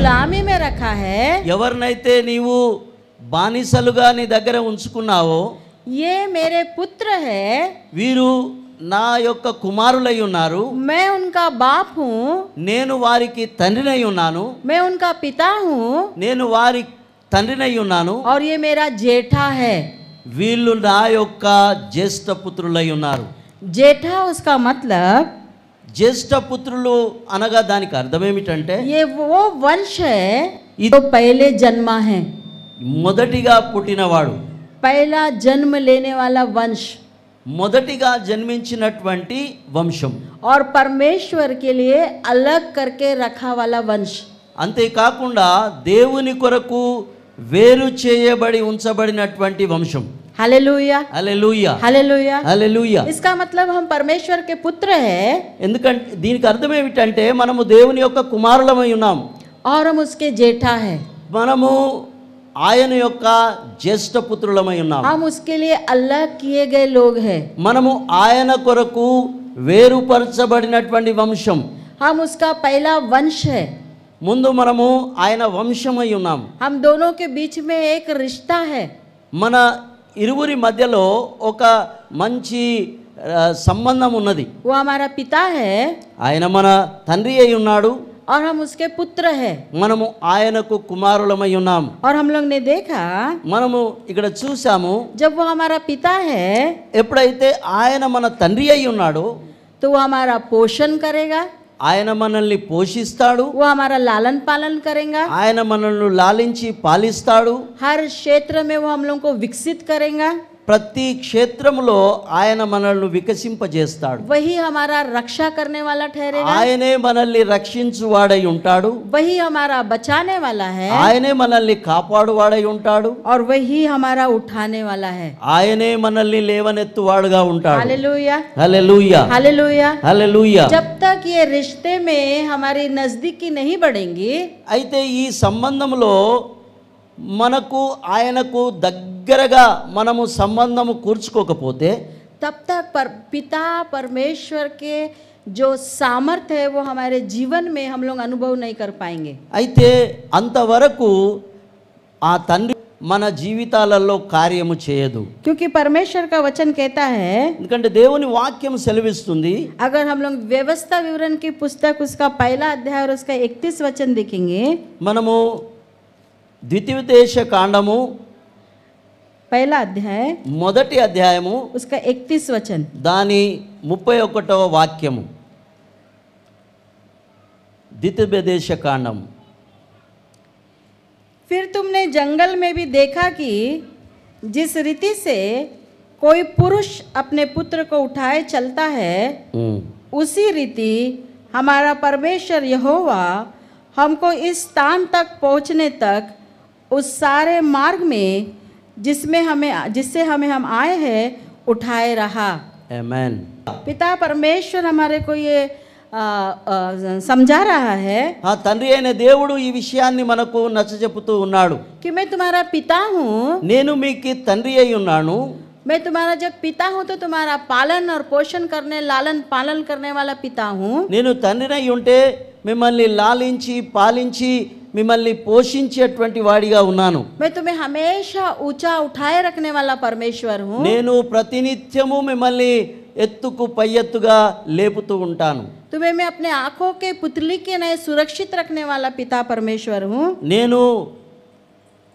गुलामी में रखा है, ఎవరినైతే నీవు బానిసలుగా నీ దగ్గర ఉంచుకున్నావో ये मेरे पुत्र है, వీరు నా యొక్క కుమారులై ఉన్నారు, मैं उनका बाप हूँ, నేను వారికి తండ్రినై ఉన్నాను, मैं उनका पिता हूँ, నేను వారి తండ్రినై ఉన్నాను, और ये मेरा जेठा है। వీళ్ళు నా యొక్క జ్యేష్ఠ పుత్రులై ఉన్నారు. जेठा उसका मतलब జ్యేష్ఠ పుత్రులు అనగా దానికి అర్థం ఏమిటంటే ये वो वंश है जो पहले जन्मा है, మొదటిగా పుట్టినవాడు, पहला जन्म लेने वाला वंश, మొదటిగా జన్మించినటువంటి వంశం, और परमेश्वर के लिए अलग करके रखा वाला वंश। అంతేకాకుండా దేవుని కొరకు వేరు చేయబడి ఉంచబడినటువంటి వంశం. Hallelujah, hallelujah, hallelujah. హల్లెలూయా. इसका मतलब हम परमेश्वर के पुत्र हैं ఎందుకంటే దీనికి అర్థం ఏమిటంటే మనము దేవుని యొక్క కుమారులమై ఉన్నాం, और हम उसके जेठा हैं, మనము ఆయన యొక్క జ్యేష్ఠ పుత్రులమై ఉన్నాం, हम उसके लिए अलग किए गए लोग हैं, మనము ఆయన కొరకు వేరుపరచబడినటువంటి వంశం. हम उसका पहला वंश है। ముందు మనము ఆయన వంశమై ఉన్నాం. हम दोनों के बीच में एक रिश्ता है, మన ఇరువురి మధ్యలో ఒక మంచి సంబంధం ఉన్నది. वो हमारा पिता है ఆయన మన తండ్రి అయి ఉన్నాడు, और हम उसके पुत्र हैं। మనము ఆయనకు కుమారులమై ఉన్నాం. और हम लोग ने देखा మనము ఇక్కడ చూసాము, जब वो हमारा पिता है ఎప్పుడైతే ఆయన మన తండ్రి అయి ఉన్నాడో तो वो हमारा पोषण करेगा, ఆయన మనల్ని పోషిస్తాడు, वो हमारा लालन पालन करेगा, ఆయన మనల్ని లాలించి పాలిస్తాడు, हर क्षेत्र में वो हम लोग को विकसित करेगा, ప్రతి క్షేత్రములో ఆయన మనల్ని వికసింపజేస్తాడు. वही हमारा रक्षा करने वाला ठहरेगा, ఆయనే మనల్ని రక్షించువాడై ఉంటాడు, वही हमारा बचाने वाला है, ఆయనే మనల్ని కాపాడువాడై ఉంటాడు, और वही हमारा उठाने वाला है। ఆయనే మనల్ని లేవనెత్తువాడుగా ఉంటాడు. Hallelujah, hallelujah, hallelujah. హల్లెలూయా. जब तक ये रिश्ते में हमारी नजदीकी नहीं बढ़ेंगी, అయితే ఈ సంబంధంలో మనకు ఆయనకు దగ్గరగా మనము సంబంధము కూర్చుకోకపోతే तब तक पिता परमेश्वर के जो सामर्थ्य है वो हमारे जीवन में हम लोग अनुभव नहीं कर पाएंगे। అయితే అంతవరకు ఆ తండ్రి మన జీవితాలలో కార్యము చేయదు. क्योंकि परमेश्वर का वचन कहता है, ఎందుకంటే దేవుని వాక్యం సెలవిస్తుంది, अगर हम लोग व्यवस्था विवरण की पुस्तक उसका पहला अध्याय और उसका 31 वचन देखेंगे, మనము ద్వితీయోపదేశ కాండము पहला अध्याय మొదటి అధ్యాయము उसका 31 वचन, దాని 31వ వాక్యము. ద్వితీయోపదేశ కాండం. फिर तुमने जंगल में भी देखा कि जिस रीति से कोई पुरुष अपने पुत्र को उठाए चलता है, उसी रीति हमारा परमेश्वर यहोवा हमको इस स्थान तक पहुंचने तक उस सारे मार्ग में जिससे हमें हम आए हैं उठाए रहा। आमेन। पिता परमेश्वर हमारे को ये समझा रहा है ఆ తండ్రి అయిన దేవుడు ఈ విషయాన్ని మనకు నచ్చజెప్పుతూ ఉన్నాడు, कि मैं तुम्हारा पिता हूँ, నేను మీకు తండ్రి అయి ఉన్నాను, मैं तुम्हारा जब पिता हूँ तो तुम्हारा पालन और पोषण करने लालन पालन करने वाला पिता हूँ। నేను తండ్రినై ఉంటే మిమ్మల్ని లాలించి పాలించి మిమ్మల్ని పోషించేటువంటి వాడిగా ఉన్నాను. मैं तुम्हें हमेशा ऊंचा उठाए रखने वाला परमेश्वर हूँ। నేను ప్రతినిత్యము మిమ్మల్ని ఎత్తుకు పై ఎత్తుగా లేపుతూ ఉంటాను. तुम्हें मैं अपने आंखों के पुतली के नए सुरक्षित रखने वाला पिता परमेश्वर हूँ। నేను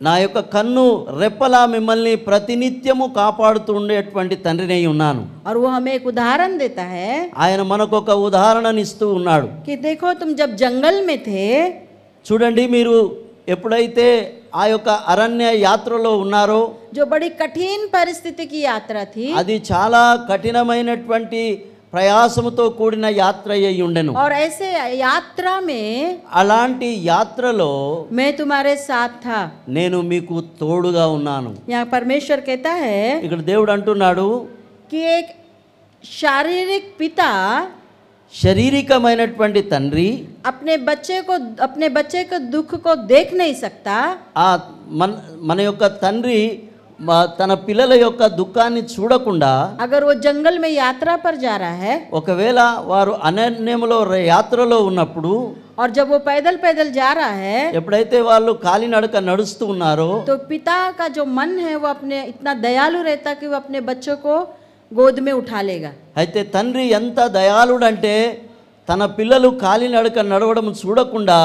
నా యొక్క కన్ను రెప్పలా మిమ్మల్ని ప్రతినిత్యము కాపాడుతూ ఉండేటువంటి తండ్రినై ఉన్నాను. और वो हमें एक उदाहरण देता है ఆయన మనకు ఒక ఉదాహరణనిస్తూ ఉన్నాడు. कि देखो तुम जब जंगल में थे, చూడండి, మీరు ఎప్పుడైతే ఆ యొక్క అరణ్య యాత్రలో ఉన్నారో, जो बड़ी कठिन परिस्थिति की यात्रा थी, అది చాలా కఠినమైనటువంటి ప్రయాసముతో కూడిన యాత్ర అయి ఉండెను. और ऐसे यात्रा में అలాంటి యాత్రలో मैं तुम्हारे साथ था। నేను మీకు తోడుగా ఉన్నాను. यहाँ परमेश्वर कहता है ఇక్కడ దేవుడు అంటున్నాడు, कि एक शारीरिक पिता శారీరకమైనటువంటి తండ్రి अपने बच्चे के दुख को देख नहीं सकता, ఆ మన యొక్క తండ్రి తన పిల్లల యొక్క దుఃఖాన్ని చూడకుండా अगर वो जंगल में यात्रा पर जा रहा है ఒకవేళ వారు అరణ్యములో యాత్రలో ఉన్నప్పుడు और जब वो पैदल पैदल जा रहा है ఎప్పుడైతే వాళ్ళు కాలినడక నడుస్తూ ఉన్నారో तो पिता का जो मन है वो अपने इतना दयालु रहता कि वो अपने बच्चों को गोद में उठा लेगा। అయితే తండ్రి ఎంత దయాళుడంటే తన పిల్లలు కాలినడక నడవడం చూడకుండా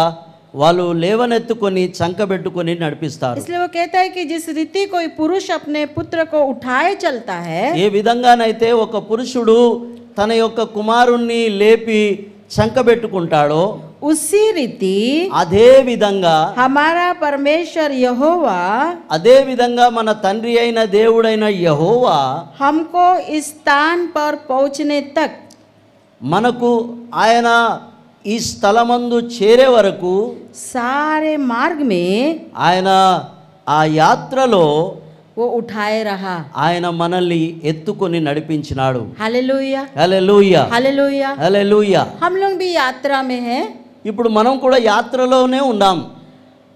వాళ్ళు లేవనెత్తుకొని చంకబెట్టుకొని నడిపిస్తారు। इसलिए वो कहता है कि जिस रीति कोई पुरुष अपने पुत्र को उठाए चलता है ఏ విధంగానైతే ఒక పురుషుడు తన యొక్క కుమారుణ్ణి లేపి చంకబెట్టుకుంటాడో उसी रीति అదే విధంగా हमारा परमेश्वर यहोवा అదే విధంగా మన తండ్రి అయిన దేవుడైన యెహోవా हमको इस स्थान पर पहुंचने तक మనకు ఆయన ఈ స్థలమందు చేరే వరకు सारे मार्ग में ఆయన ఆ యాత్రలో वो उठाए रहा। ఆయన మనల్ని ఎత్తుకొని నడిపించినాడు। Hallelujah hallelujah hallelujah. హల్లెలూయా। हम लोग भी यात्रा में हैं। ఇప్పుడు మనం కూడా యాత్రలోనే ఉన్నాం।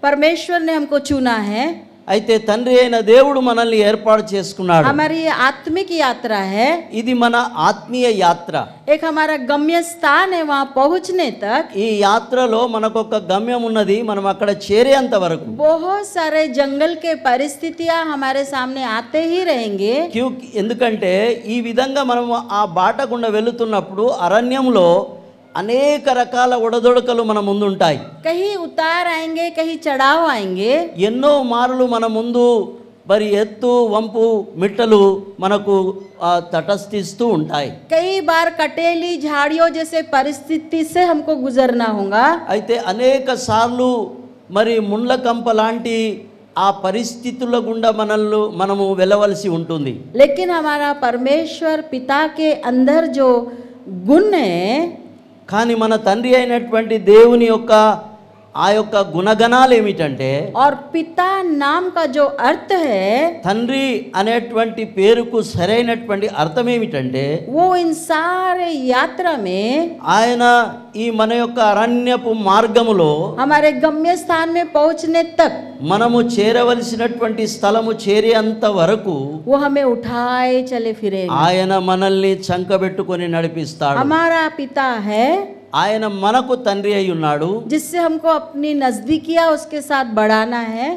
परमेश्वर ने हमको चुना है। అయితే తండ్రి అయిన దేవుడు మనల్ని ఏర్పాటు చేసుకున్నాడు। हमारी ये आत्मिक यात्रा है। ఇది మన ఆత్మీయ యాత్ర। एक हमारा गम्य स्थान है, वहाँ पहुँचने तक ఈ యాత్రలో మనకు ఒక గమ్యం ఉన్నది, మనం అక్కడ చేరేంత వరకు बहुत सारे जंगल के परिस्थितियाँ हमारे सामने आते ही रहेंगे। ఎందుకంటే ఈ విధంగా మనం ఆ బాట గుండా వెళుతున్నప్పుడు అరణ్యంలో అనేక రకాల ఒడదొడకలు మన ముందు ఉంటాయి। कहीं उतार आएंगे, कहीं चढ़ाव आएंगे। ఎన్నో మారులు మన ముందు మరి ఎత్తు వంపు మిట్టలు మనకు తటస్థిస్తూ ఉంటాయి। कई बार कटेली झाड़ियों जैसे परिस्थिति से हमको गुजरना होगा। అయితే అనేక సార్లు మరి ముండ్ల కంప లాంటి ఆ పరిస్థితుల గుండా మనము వెళ్ళవలసి ఉంటుంది। लेकिन हमारा परमेश्वर पिता के अंदर जो गुण है కానీ మన తండ్రి అయినటువంటి దేవుని యొక్క ఆ యొక్క గుణగణాలు ఏమిటంటే और पिता नाम का जो अर्थ है తండ్రి అనేటువంటి పేరుకు సరైనటువంటి అర్థం ఏమిటంటే वो इन सारे यात्रा में ఆయన ఈ మన యొక్క అరణ్యపు మార్గములో हमारे गम्य स्थान में पहुंचने तक మనము చేరవలసినటువంటి స్థలము చేరేంత వరకు वो हमें उठाए चले फिरे। ఆయన మనల్ని చంకబెట్టుకొని నడిపిస్తాడు। हमारा पिता है ఆయన మనకు తండ్రి అయి ఉన్నాడు, जिससे हमको अपनी नजदीकियां उसके साथ बढ़ाना है।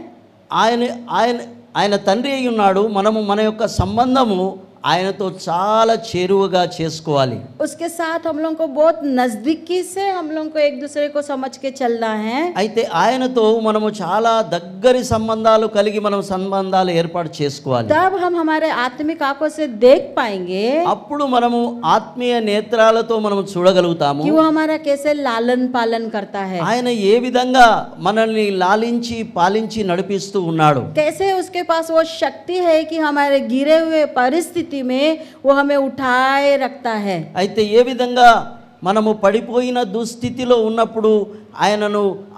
ఆయన తండ్రి అయి ఉన్నాడు, మనము మన యొక్క సంబంధము ఆయనతో చాలా చేరువగా చేసుకోవాలి। उसके साथ हम लोग को बहुत नजदीकी से हम लोग को एक दूसरे को समझ के चलना है। అయితే ఆయనతో మనము చాలా దగ్గరి సంబంధాలు కలిగి మనం సంబంధాలు ఏర్పాటు చేసుకోవాలి। तब हम हमारे आत्मिक आंखों से देख पाएंगे అప్పుడు మనము ఆత్మీయ నేత్రాలతో మనం చూడగలుగుతాము कि वो हमारा कैसे लालन पालन करता है, ఆయన ఏ విధంగా మనల్ని లాలించి పాలించి నడిపిస్తూ ఉన్నాడు। कैसे उसके पास वो शक्ति है कि हमारे गिरे हुए परिस्थिति में वो हमें उठाए रखता है। అయితే ఏ విధంగా మనము పడిపోయిన దుస్థితిలో ఉన్నప్పుడు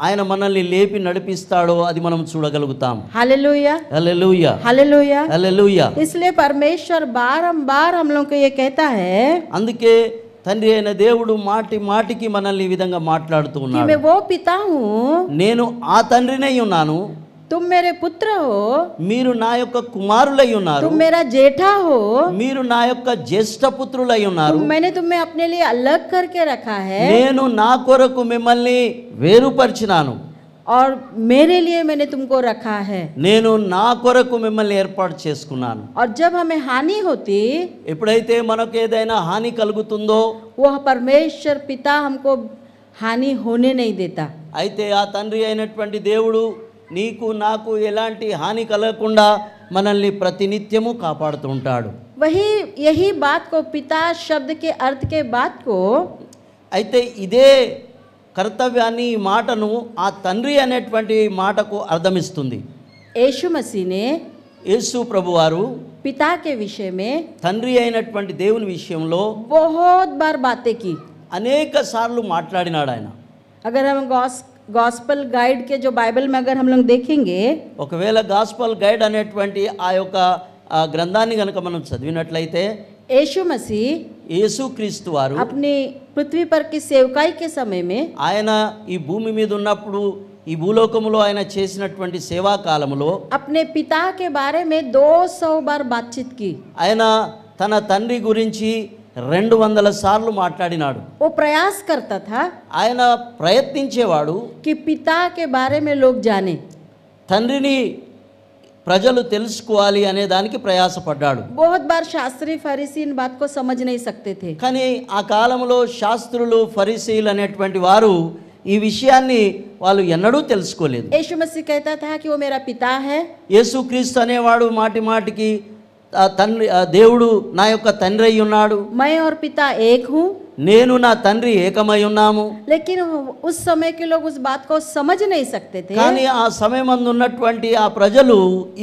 ఆయన మనల్ని లేపి నడిపిస్తాడో అది మనం చూడగలుగుతాం। Hallelujah hallelujah hallelujah. హల్లెలూయా। इसलिए परमेश्वर बारंबार हम लोग को ये कहता है అందుకే తండ్రి అయిన దేవుడు మాటి మాటికి మనల్ని ఈ విధంగా మాట్లాడుతూ कि ఉన్నాడు। मैं वो पिता हूँ, నేను ఆ తండ్రినై ఉన్నాను, तुम मेरे पुत्र हो, మీరు నా యొక్క కుమారులై ఉన్నారు, तुम मेरा जेठा हो, మీరు నా యొక్క జ్యేష్ఠ పుత్రులై ఉన్నారు, मैंने तुम्हें अपने लिए अलग करके रखा है నేను నా కొరకు మిమ్మల్ని వేరుపరిచినాను, और मेरे लिए मैंने तुमको रखा है। నేను నా కొరకు మిమ్మల్ని ఏర్పాటు చేసుకున్నాను। और जब हमें हानि होती ఎప్పుడైతే మనకు ఏదైనా హాని కలుగుతుందో वह परमेश्वर पिता हमको हानि होने नहीं देता। అయితే ఆ తండ్రి అయినటువంటి దేవుడు నీకు నాకు ఎలాంటి హాని కలగకుండా మనల్ని ప్రతినిత్యము కాపాడుతూ ఉంటాడు। यही बात को पिता शब्द के अर्थ के बात को అయితే ఇదే కర్తవ్యాన్ని ఈ మాటను ఆ తండ్రి అనేటువంటి మాటకు అర్థమిస్తుంది। यीशु मसीह ने యేసు ప్రభువారు पिता के विषय में తండ్రి అయినటువంటి దేవుని విషయంలో बहुत बार बातें की। అనేక సార్లు మాట్లాడినాడు ఆయన। अगर हम गॉस्पल गाइड के जो बाइबल में अगर हम लोग देखेंगे ఒకవేళ గాస్పల్ గైడ్ అనేటువంటి ఆ యొక్క గ్రంథాన్ని గనుక మనం చదివినట్లయితే यीशु मसीह యేసుక్రీస్తు వారు अपनी पृथ्वी पर की सेवकाई के समय में ఆయన ఈ భూమి మీద ఉన్నప్పుడు ఈ భూలోకములో ఆయన చేసినటువంటి సేవా కాలములో अपने पिता के बारे में 200 बार बातचीत की। ఆయన తన తండ్రి గురించి 200 సార్లు మాట్లాడినాడు. वो प्रयास करता था ఆయన ప్రయత్నించేవాడు कि पिता के बारे में लोग जाने। తండ్రిని ప్రజలు తెలుసుకోవాలి అనే దానికి ప్రయాసపడ్డాడు. बहुत बार शास्त्री फरीसी इन बात को समझ नहीं सकते थे। కానీ ఆ కాలంలో శాస్త్రులు ఫరిసీలు అనేటువంటి వారు ఈ విషయాన్ని వాళ్ళు ఎన్నడూ తెలుసుకోలేదు. यीशु मसीह कहता था कि वो मेरा पिता है। యేసుక్రీస్తు అనేవాడు మాటి మాటికి తండ్రి దేవుడు నా యొక్క తండ్రి అయి ఉన్నాడు, मैं और पिता एक हूँ। నేను నా తండ్రి ఏకమై ఉన్నాము. लेकिन उस समय के लोग उस बात को समझ नहीं सकते थे। కానీ ఆ సమయమందు ఉన్నటువంటి ఆ ప్రజలు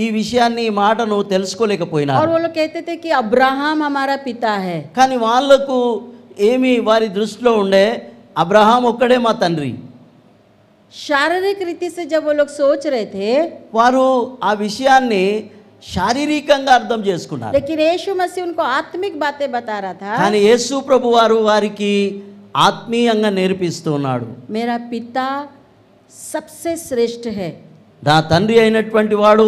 ఈ విషయాన్ని ఈ మాటను తెలుసుకోలేకపోయినారు. और वो लोग कहते थे कि अब्राहम हमारा पिता है। కానీ వాళ్లకు ఏమి వారి దృష్టిలో ఉండే అబ్రహాం ఒక్కడే మా తండ్రి. शारीरिक रीति से जब वो लोग सोच रहे थे, వారు ఆ విషయాన్ని శారీరకంగా అర్థం చేసుకున్నారు. लेकिन यीशु मसीह उनको आत्मिक बातें बता रहा था। కానీ యేసు ప్రభు వారు వారికి ఆత్మీయంగా నేర్పిస్తూ ఉన్నాడు. मेरा पिता सबसे श्रेष्ठ है। నా తండ్రి అయినటువంటి వాడు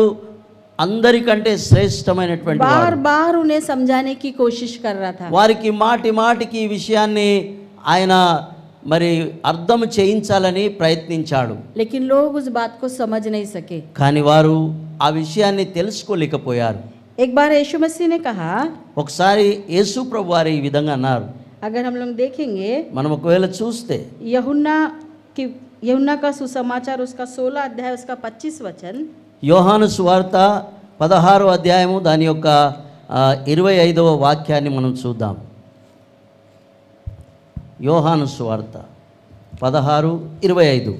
అందరికంటే శ్రేష్టమైనటువంటి बार వాడు. बार उन्हें समझाने की कोशिश कर रहा था। వారికి మాటి మాటికి ఈ విషయాన్ని ఆయన మరి అర్థం చేయించాలని ప్రయత్నించాడు. लेकिन लोग उस बात को समझ नहीं सके। కానీ వారు ఆ విషయాన్ని తెలుసుకోలేకపోయారు. एक बार यीशु मसीह ने कहा, ఒకసారి యేసు ప్రభు వారు ఈ విధంగా అన్నారు. अगर हम लोग देखेंगे మనం ఒకవేళ చూస్తే यूहन्ना का सुसमाचार उसका 16 अध्याय उसका 25 वचन, యోహాను సువార్త 16వ అధ్యాయము దాని యొక్క 25వ వాక్యాన్ని మనం చూద్దాం. యోహాను సువార్త 16:25.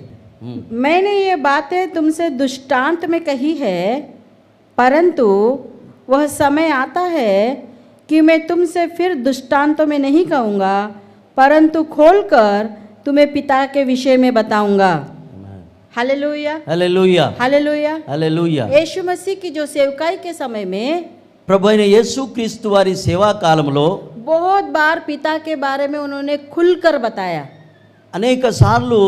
मैंने ये बातें तुमसे दृष्टांत में कही है, परंतु वह समय आता है कि मैं तुमसे फिर दृष्टांतों में नहीं कहूँगा, परंतु खोलकर तुम्हें पिता के विषय में बताऊंगा। Hallelujah, hallelujah, hallelujah. హల్లెలూయా. यीशु मसीह की जो सेवकाई के समय में ప్రభు అయిన యేసుక్రీస్తు వారి సేవా కాలంలో बहुत बार पिता के बारे में उन्होंने खुलकर बताया। అనేక సార్లు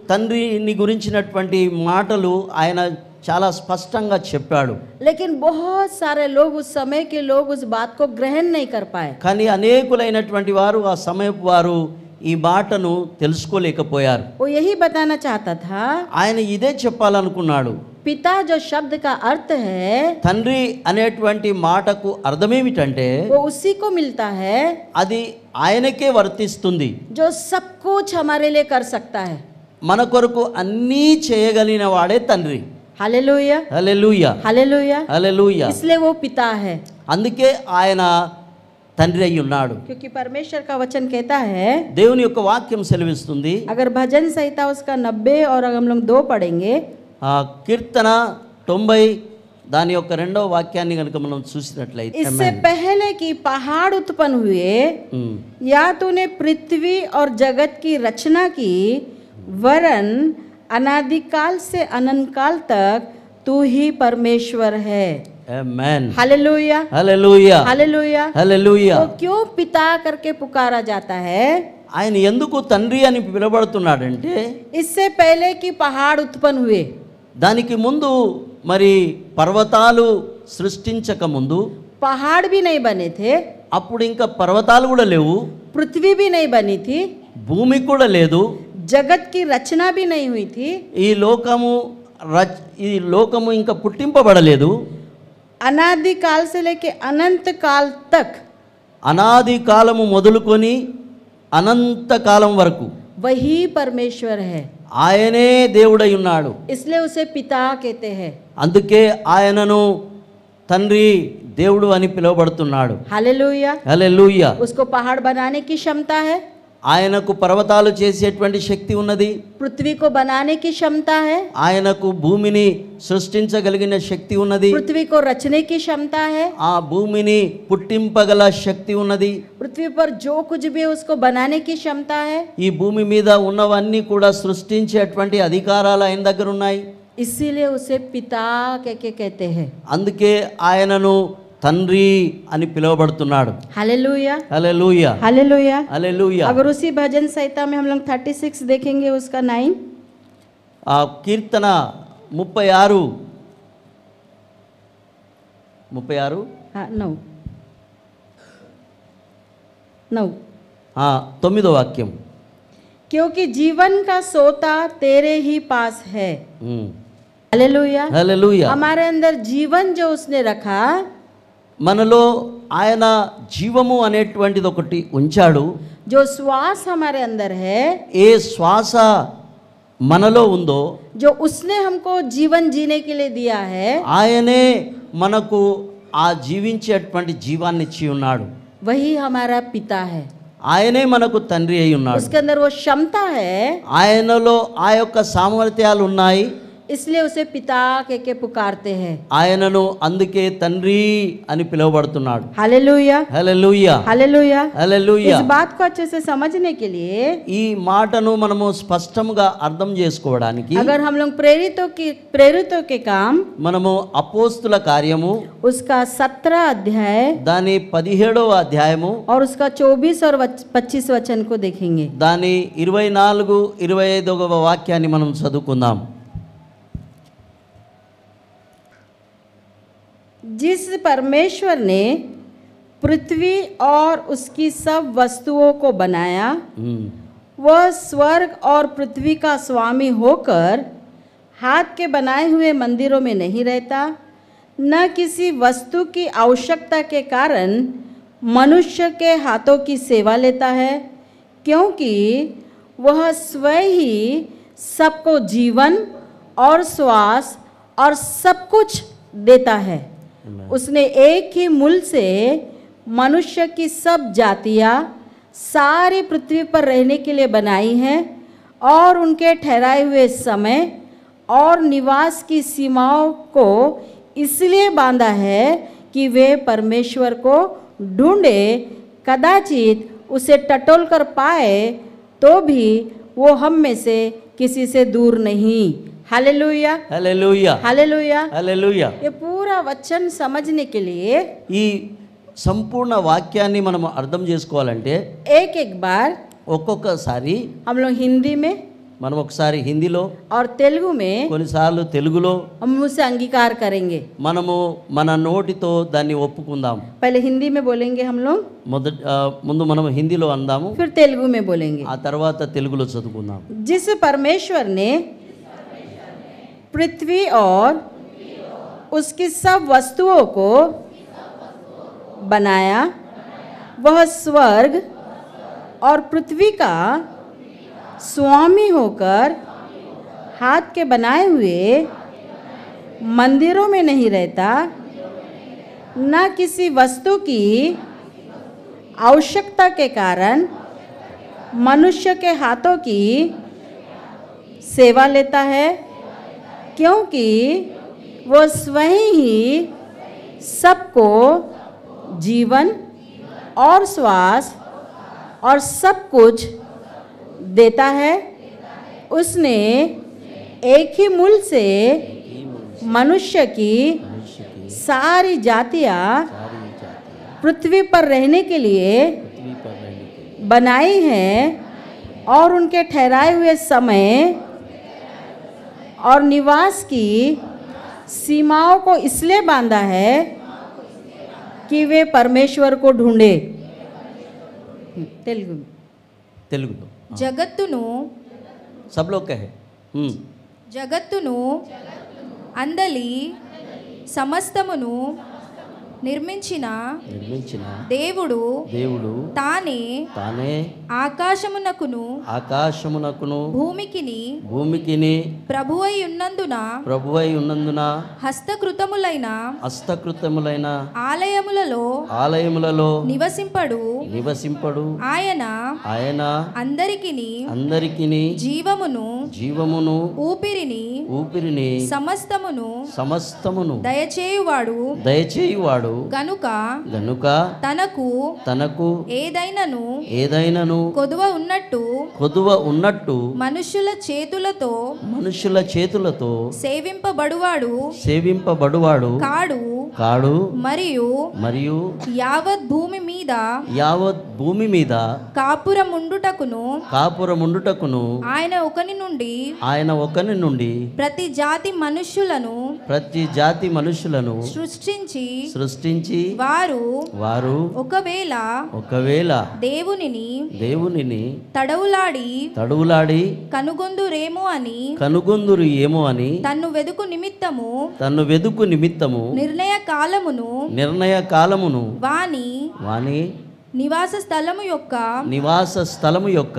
తండ్రిని గురించినటువంటి మాటలు ఆయన చాలా స్పష్టంగా చెప్పాడు. लेकिन बहुत सारे लोग उस समय के लोग उस बात को ग्रहण नहीं कर पाए। కానీ అనేకులైనటువంటి వారు ఆ సమయపు వారు ఈ మాటను తెలుసుకోలేకపోయారు. वो यही बताना चाहता था, ఆయన ఇదే చెప్పాలనుకున్నాడు. पिता जो शब्द का अर्थ है తండ్రి అనేటువంటి మాటకు అర్థమేమిటంటే वो उसी को मिलता है అది ఆయనకే వర్తిస్తుంది. जो सब कुछ हमारे लिए कर सकता है। మన కొరకు అన్నీ చేయగలిగిన వాడే తండ్రి. Hallelujah, hallelujah, hallelujah. హల్లెలూయా. इसलिए वो पिता है, అందుకే ఆయన తండ్రి అయి ఉన్నాడు. क्योंकि परमेश्वर का वचन कहता है, దేవుని యొక్క వాక్యం సెలవిస్తుంది. अगर भजन संहिता उसका 90 और अगर हम लोग 2 पढ़ेंगे, కీర్తన 90 దాని యొక్క 2వ వాక్యాన్ని కనుక మనం చూసినట్లయితే, इससे पहले कि पहाड़ उत्पन्न हुए या तूने पृथ्वी और जगत की रचना की, वरन अनादिकाल से अनंत काल तक तू ही परमेश्वर है। ఆమేన్, हालेलुया, హల్లెలూయా, हालेलुया। హల్లెలూయా. तो क्यों पिता करके पुकारा जाता है? ఆయన ఎందుకు తండ్రి అని పిలువబడుతున్నాడంటే इससे पहले कि पहाड़ उत्पन्न हुए, దానికి ముందు మరి పర్వతాలు సృష్టించక ముందు पहाड़ भी नहीं बने थे, అప్పుడు ఇంకా పర్వతాలు కూడా లేవు, पृथ्वी भी नहीं बनी थी, భూమి కూడా లేదు, जगत की रचना भी नहीं हुई थी, ఈ లోకము ఇంకా పుట్టింపబడలేదు. अनादि काल से लेके अनंत काल तक అనాది కాలము మొదలుకొని అనంత కాలం వరకు वही परमेश्वर है। ఆయనే దేవుడై ఉన్నాడు. इसलिए उसे पिता कहते हैं। అందుకే ఆయనను తండ్రి దేవుడు అని పిలువబడుతున్నాడు. हालेलुया। హల్లెలూయా. उसको पहाड़ बनाने की क्षमता है, ఆయనకు పర్వతాలు చేసేటువంటి శక్తి ఉన్నది, पृथ्वी को बनाने की क्षमता है, ఆయనకు భూమిని సృష్టించగలిగిన శక్తి ఉన్నది, पृथ्वी को रचने की क्षमता है, ఆ భూమిని పుట్టింపగల శక్తి ఉన్నది, पृथ्वी पर जो कुछ भी है उसको बनाने की क्षमता है। ఈ భూమి మీద ఉన్నవన్నీ కూడా సృష్టించేటువంటి అధికారాలు ఆయన దగ్గర ఉన్నాయి. इसीलिए उसे पिता के कहते हैं। అందుకే ఆయనను తండ్రి అని పిలువబడుతున్నాడు. Hallelujah, hallelujah, hallelujah. హల్లెలూయా. अगर उसी भजन संहिता में हम लोग 36 देखेंगे उसका 9, ఆ కీర్తన 36 हाँ 9 9వ వాక్యం. क्योंकि जीवन का सोता तेरे ही पास है। Hallelujah hallelujah. हमारे अंदर जीवन जो उसने रखा, మనలో ఆయన జీవము అనేటువంటిది ఒకటి ఉంచాడు. जो श्वास हमारे अंदर है, ఏ శ్వాస మనలో ఉందో जो उसने हमको जीवन जीने के लिए दिया है, ఆయనే మనకు ఆ జీవించేటువంటి జీవాన్ని ఇచ్చి ఉన్నాడు. वही हमारा पिता है। ఆయనే మనకు తండ్రి అయి ఉన్నాడు. उसके अंदर वो क्षमता है, ఆయనలో ఆ యొక్క సామర్థ్యాలు ఉన్నాయి. इसलिए उसे पिता के पुकारते हैं। ఆయనను అందుకే తండ్రి అని పిలువబడుతున్నాడు. Hallelujah hallelujah hallelujah. హల్లెలూయా. इस बात को अच्छे से समझने के लिए ఈ మాటను మనము స్పష్టంగా అర్థం చేసుకోవడానికి अगर हम लोग प्रेरितों के काम మనము అపోస్తుల కార్యము उसका 17 अध्याय దాని 17వ అధ్యాయము और उसका 24 और 25 वचन को देखेंगे। దాని 24, 25వ వాక్యాన్ని మనం చదువుకుందాం. जिस परमेश्वर ने पृथ्वी और उसकी सब वस्तुओं को बनाया, वह स्वर्ग और पृथ्वी का स्वामी होकर हाथ के बनाए हुए मंदिरों में नहीं रहता, न किसी वस्तु की आवश्यकता के कारण मनुष्य के हाथों की सेवा लेता है, क्योंकि वह स्वयं ही सबको जीवन और श्वास और सब कुछ देता है। उसने एक ही मूल से मनुष्य की सब जातियाँ सारी पृथ्वी पर रहने के लिए बनाई हैं और उनके ठहराए हुए समय और निवास की सीमाओं को इसलिए बांधा है कि वे परमेश्वर को ढूंढे, कदाचित उसे टटोल कर पाए तो भी वो हम में से किसी से दूर नहीं। Hallelujah hallelujah hallelujah. హల్లెలూయా. ये पूरा वचन समझने के लिए ఈ సంపూర్ణ వాక్యాన్ని మనం అర్థం చేసుకోవాలంటే एक बार ఒక్కొక్కసారి हम लोग हिंदी में మనం ఒకసారి హిందీలో और तेलुगु में కొన్నిసార్లు తెలుగులో हम उसे अंगीकार करेंगे। మనము మన నోటితో దాన్ని ఒప్పుకుందాం. पहले हिंदी में बोलेंगे हम लोग, ముందు మనం హిందీలో అందాము, फिर तेलुगु में बोलेंगे। ఆ తర్వాత తెలుగులో చదువుకుందాం. जिस परमेश्वर ने पृथ्वी और उसकी सब वस्तुओं को बनाया, वह स्वर्ग और पृथ्वी का स्वामी होकर हाथ के बनाए हुए मंदिरों में नहीं रहता, न किसी वस्तु की आवश्यकता के कारण मनुष्य के हाथों की सेवा लेता है, क्योंकि वो स्वयं ही सबको जीवन और श्वास और सब कुछ देता है। उसने एक ही मूल से मनुष्य की सारी जातियाँ पृथ्वी पर रहने के लिए बनाई हैं और उनके ठहराए हुए समय और निवास की सीमाओं को इसलिए बांधा है कि वे परमेश्वर को ढूंढे। तेलुगु में తెలుగులో జగత్తును सब लोग कहे జగత్తును అందలి సమస్తమును నిర్మించిన దేవుడు తానే ఆకాశమునకును భూమికిని ప్రభువై ఉన్నందున హస్తకృతములైన ఆలయములలో నివసింపడు ఆయన అందరికిని జీవమును ఊపిరిని సమస్తమును దయచేయువాడు గనుక తనకు ఏదైనను కొదువ ఉన్నట్టు మనుషుల చేతులతో సేవింపబడువాడు కాడు మరియు యావత్ భూమి మీద కాపురముండుటకును ఆయన ఒకని నుండి ప్రతి జాతి మనుషులను సృష్టించి వారు ఒకవేళ దేవునిని తడవులాడి కనుగొందురు ఏమో అని తన్ను వెదుకు నిమిత్తము నిర్ణయ కాలమును వాని నివాస స్థలము యొక్క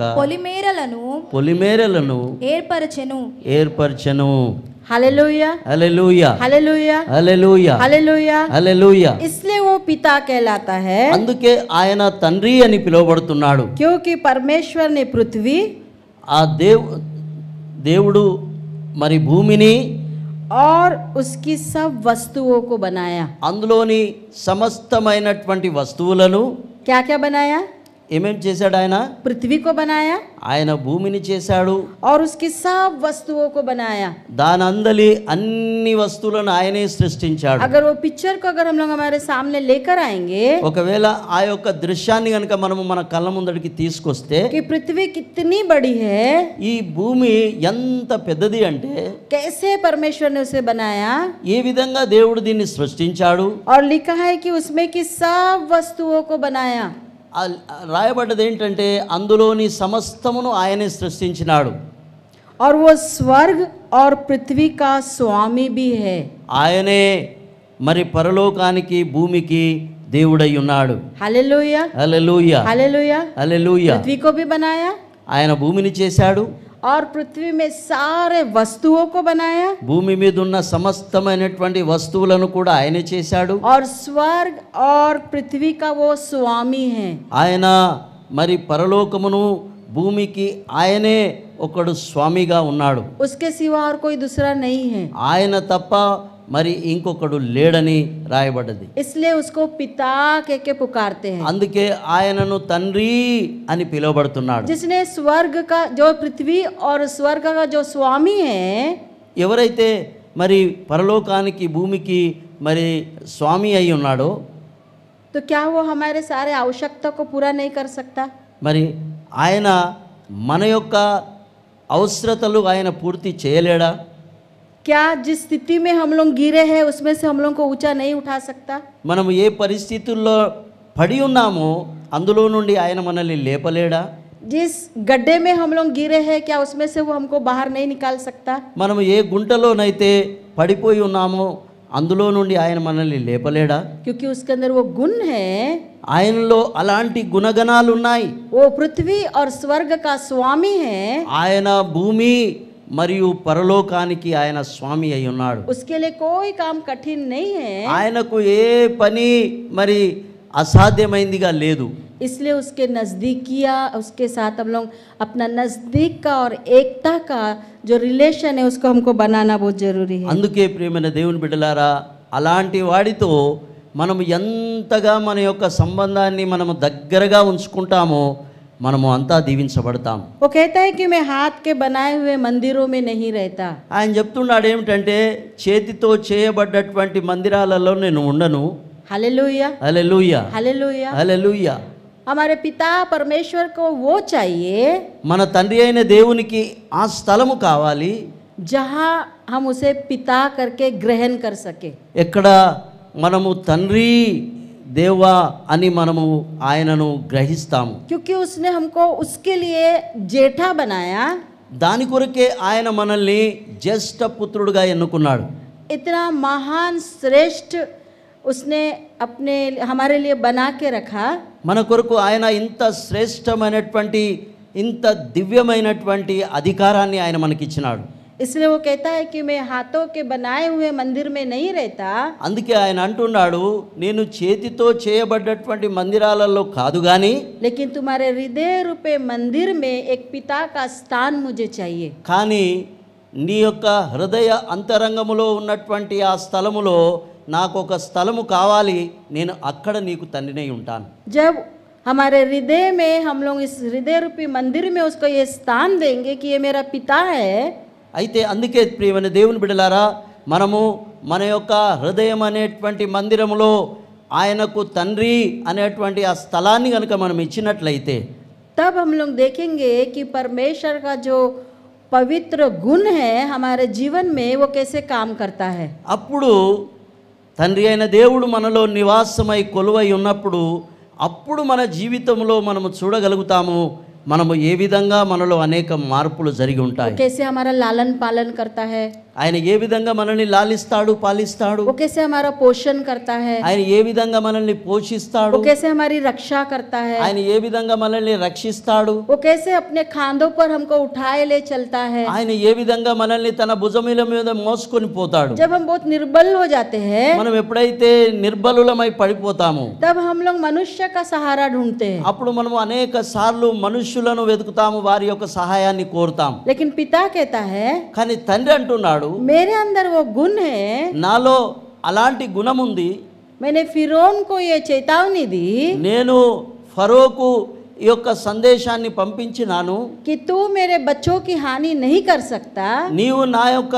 పొలిమేరలను ఏర్పరచెను. Hallelujah hallelujah hallelujah hallelujah hallelujah hallelujah. इसलिए वो पिता कहलाता है, అందుకే ఆయన తండ్రి అని పిలువబడుతున్నాడు. क्योंकि परमेश्वर ने पृथ्वी ఆ దేవుడు మరి భూమిని और उसकी सब वस्तुओं को बनाया. అందులోని సమస్తమైనటువంటి వస్తువులను क्या क्या बनाया? ఏమేం చేశాడు ఆయన? पृथ्वी को बनाया, ఆయన భూమిని చేశాడు और उसकी सब वस्तुओं को बनाया. దానందలి అన్ని వస్తువులను ఆయనే సృష్టించాడు. अगर वो पिक्चर को अगर हम लोग हमारे सामने लेकर आएंगे, ఒకవేళ ఆ యొక్క దృశ్యాన్ని గనుక మనము మన కళ్ళ ముందడికి తీసుకొస్తే कि पृथ्वी कितनी बड़ी है, ఈ భూమి ఎంత పెద్దది అంటే कैसे परमेश्वर ने उसे बनाया, ఏ విధంగా దేవుడు దీన్ని సృష్టించాడు. और लिखा है कि उसमें की सब वस्तुओं को बनाया. రాయబడ్డది ఏంటంటే అందులోని సమస్తమును ఆయనే సృష్టించినాడు. और वो स्वर्ग और पृथ्वी का स्वामी भी है. ఆయనే మరి పరలోకానికి భూమికి దేవుడై ఉన్నాడు. Hallelujah hallelujah hallelujah. హల్లెలూయా. पृथ्वी को भी बनाया, ఆయన భూమిని చేశాడు. और पृथ्वी में सारे वस्तुओं को बनाया, భూమి మీద ఉన్న సమస్తమైనటువంటి వస్తువులను కూడా ఆయనే చేశాడు. और स्वर्ग और पृथ्वी का वो स्वामी है. ఆయన మరి పరలోకమును భూమికి ఆయనే ఒకడు స్వామిగా ఉన్నాడు. उसके सिवा और कोई दूसरा नहीं है. ఆయన తప్ప మరి ఇంకొకడు లేడని రాయబడ్డది. इसलिए उसको पिता कह के पुकारते हैं. అందుకే ఆయనను తండ్రి అని పిలువబడుతున్నాడు. जिसने स्वर्ग का जो पृथ्वी और स्वर्ग का जो स्वामी है, ఎవరైతే మరి పరలోకానికి భూమికి మరి స్వామి అయి ఉన్నాడో, तो क्या वो हमारे सारे आवश्यकता को पूरा नहीं कर सकता? మరి ఆయన మన యొక్క అవసరతలు ఆయన పూర్తి చేయలేడా? क्या जिस स्थिति में हम लोग गिरे हैं उसमें से हम लोग को ऊंचा नहीं उठा सकता? మనం ఏ పరిస్థితుల్లో పడి ఉన్నామో అందులో నుండి ఆయన మనల్ని లేపలేడా? जिस गड्ढे में हम लोग गिरे हैं क्या उसमें से वो हमको बाहर नहीं निकाल सकता? మనం ఏ గుంటలోనైతే పడిపోయి ఉన్నామో అందులో నుండి ఆయన మనల్ని లేపలేడా? क्योंकि उसके अंदर वो गुण है, ఆయనలో అలాంటి గుణగణాలు ఉన్నాయి. वो पृथ्वी और स्वर्ग का स्वामी है. ఆయన భూమి మరియు పరలోకానికి ఆయన స్వామి అయి ఉన్నాడు. उसके लिए कोई काम कठिन नहीं है. ఆయనకు ఏ పని మరి అసాధ్యమైందిగా లేదు. इसलिए उसके नज़दीकिया उसके साथ हम लोग अपना नज़दीक का और एकता का जो रिलेशन है उसको हमको बनाना बहुत ज़रूरी है. అందుకే ప్రియమైన దేవుని బిడ్డలారా, అలాంటి వాడితో మనం ఎంతగా మన యొక్క సంబంధాన్ని మనము దగ్గరగా ఉంచుకుంటామో మనము అంతా దీవించబడతాం. वो कहता है कि मैं हाथ के बनाए हुए मंदिरों में नहीं रहता. ఆయన చెప్తున్నాడు ఏమిటంటే, చేతితో చేయబడ్డటువంటి మందిరాలలో నేను ఉండను. Hallelujah hallelujah hallelujah. హల్లెలూయా. हमारे पिता परमेश्वर को वो चाहिए మన తండ్రి అయిన దేవునికి ఆ స్థలము కావాలి, जहाँ हम उसे पिता करके ग्रहण कर सके. ఎక్కడ మనము తండ్రి దేవా అని మనము ఆయనను గ్రహిస్తాము. क्योंकि उसने हमको उसके लिए जेठा बनाया. దాని కొరకే ఆయన మనల్ని జ్యేష్ఠ పుత్రుడుగా ఎన్నుకున్నాడు. इतना महान श्रेष्ठ उसने अपने हमारे लिए बना के रखा. మన కొరకు ఆయన ఇంత శ్రేష్టమైనటువంటి ఇంత దివ్యమైనటువంటి అధికారాన్ని ఆయన మనకిచ్చినాడు. इसलिए वो कहता है कि मैं हाथों के बनाए हुए मंदिर में नहीं रहता. అందుకే ఆయన అంటున్నాడు, నేను చేతితో చేయబడ్డటువంటి మందిరాలలో కాదు గాని, लेकिन तुम्हारे हृदय रूपे मंदिर में एक पिता का स्थान मुझे चाहिए. కానీ నీ యొక్క హృదయ అంతరంగములో ఉన్నటువంటి ఆ స్థలములో నాకు ఒక స్థలము కావాలి, నేను అక్కడ నీకు తండ్రినై ఉంటాను. जब हमारे हृदय में हम लोग इस हृदय रूपी मंदिर में उसको ये स्थान देंगे कि ये मेरा पिता है, అయితే అందుకే ప్రియమైన దేవుని బిడ్డలారా, మనము మన యొక్క హృదయం అనేటువంటి మందిరములో ఆయనకు తండ్రి అనేటువంటి ఆ స్థలాన్ని కనుక మనం ఇచ్చినట్లయితే तब हम लोग देखेंगे कि परमेश्वर का जो पवित्र गुण है हमारे जीवन में वो कैसे काम करता है. అప్పుడు తండ్రి అయిన దేవుడు మనలో నివాసమై కొలువై ఉన్నప్పుడు అప్పుడు మన జీవితంలో మనము చూడగలుగుతాము మనము ఏ విధంగా మనలో అనేక మార్పులు జరిగి ఉంటాయి. वो कैसे हमारा लालन पालन करता है, ఆయన ఏ విధంగా మనల్ని లాలిస్తాడు, పాలిస్తాడు, वो कैसे हमारा पोषण करता है, ఆయన ఏ విధంగా మనల్ని పోషిస్తాడు, वो कैसे हमारी रक्षा करता है, ఆయన ఏ విధంగా మనల్ని రక్షిస్తాడు, वो कैसे अपने खांधों पर हमको उठाए ले चलता है. ఆయన ఏ విధంగా మనల్ని తన భుజముల మీద మోసుకొని పోతాడు. जब हम बहुत निर्बल हो जाते हैं మనం ఎప్పుడైతే నిర్బలులమై పడిపోతామో तब हम लोग मनुष्य का सहारा ढूंढते हैं. అప్పుడు మనం అనేక సార్లు మనుష్యులను వెతుకుతాము, వారి యొక్క సహాయాన్ని కోరుతాం. लेकिन पिता कहता है కానీ తండ్రి అంటున్నాడు, मेरे अंदर वो गुण है, నాలో అలాంటి గుణం ఉంది, मैंने फिरौन को ये चेतावनी दी నేను ఫరోకు ఈ యొక్క సందేశాన్ని పంపించినాను, कि तू मेरे बच्चों की हानि नहीं कर सकता నీవు నా యొక్క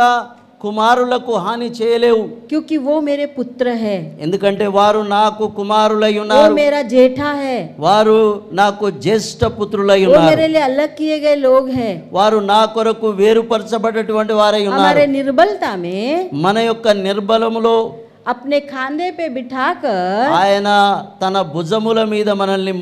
కుమారులకు హాని చేయలేవు, क्योंकि वो मेरे पुत्र है, ఎందుకంటే వారు నాకు కుమారులై वो ఉన్నారు, मेरा जेठा है, వారు నాకు జ్యేష్ఠ పుత్రులై वो ఉన్నారు, मेरे लिए अलग किए गए लोग हैं. వారు నా కొరకు వేరుపరచబడినటువంటి వారై ఉన్నారు. हमारे निर्बलता में మన యొక్క నిర్బలములో अपने खांधे पे बिठाकर ఆయన తన భుజముల మీద మనల్ని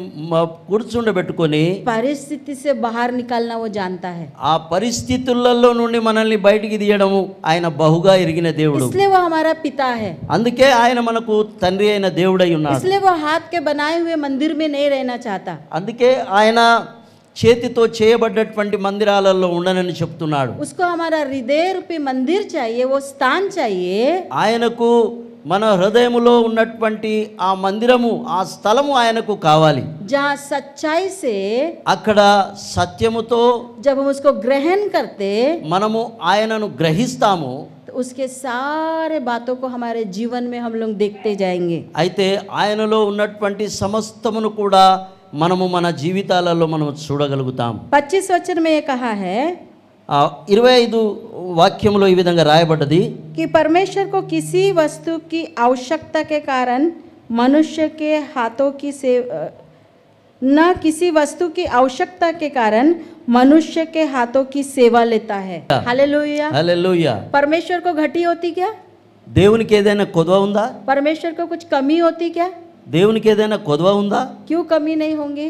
కూర్చుండబెట్టుకొని परिस्थिति से बाहर निकालना वो जानता है. ఆ పరిస్థితులలో నుండి మనల్ని బయటికి తీయడము ఆయన బహుగా ఎరిగిన దేవుడు. इसलिए वो हमारा पिता है, అందుకే ఆయన మనకు తండ్రి అయిన దేవుడై ఉన్నాడు. इसलिए वो हाथ के बनाए हुए मंदिर में नहीं रहना चाहता. అందుకే ఆయన చేతితో చేయబడ్డటువంటి మందిరాలలో ఉండనని చెప్తున్నాడు. उसको हमारा हृदय रूपी मंदिर चाहिए, वो स्थान चाहिए ఆయనకు మన హృదయములో ఉన్నటువంటి ఆ మందిరము, ఆ స్థలము ఆయనకు కావాలి. जहाँ सच्चाई से అక్కడ సత్యముతో जब हम उसको ग्रहण करते మనము ఆయనను గ్రహిస్తాము, तो उसके सारे बातों को हमारे जीवन में हम लोग देखते जाएंगे. అయితే ఆయనలో ఉన్నటువంటి సమస్తమును కూడా మనము మన జీవితాలలో మనం చూడగలుగుతాం. 25 वचन में ये कहा है 25 వాక్యంలో ఈ విధంగా రాయబడ్డది, कि परमेश्वर को किसी वस्तु की आवश्यकता के कारण मनुष्य के हाथों की न किसी वस्तु की आवश्यकता के कारण मनुष्य के हाथों की सेवा लेता है. हालेलुया. హల్లెలూయా. परमेश्वर को घटी होती क्या? దేవునికి ఏదైనా కొదవ ఉందా? परमेश्वर को कुछ कमी होती क्या? దేవునికి ఏదైనా కొదవ ఉందా? क्यों कमी नहीं होंगी?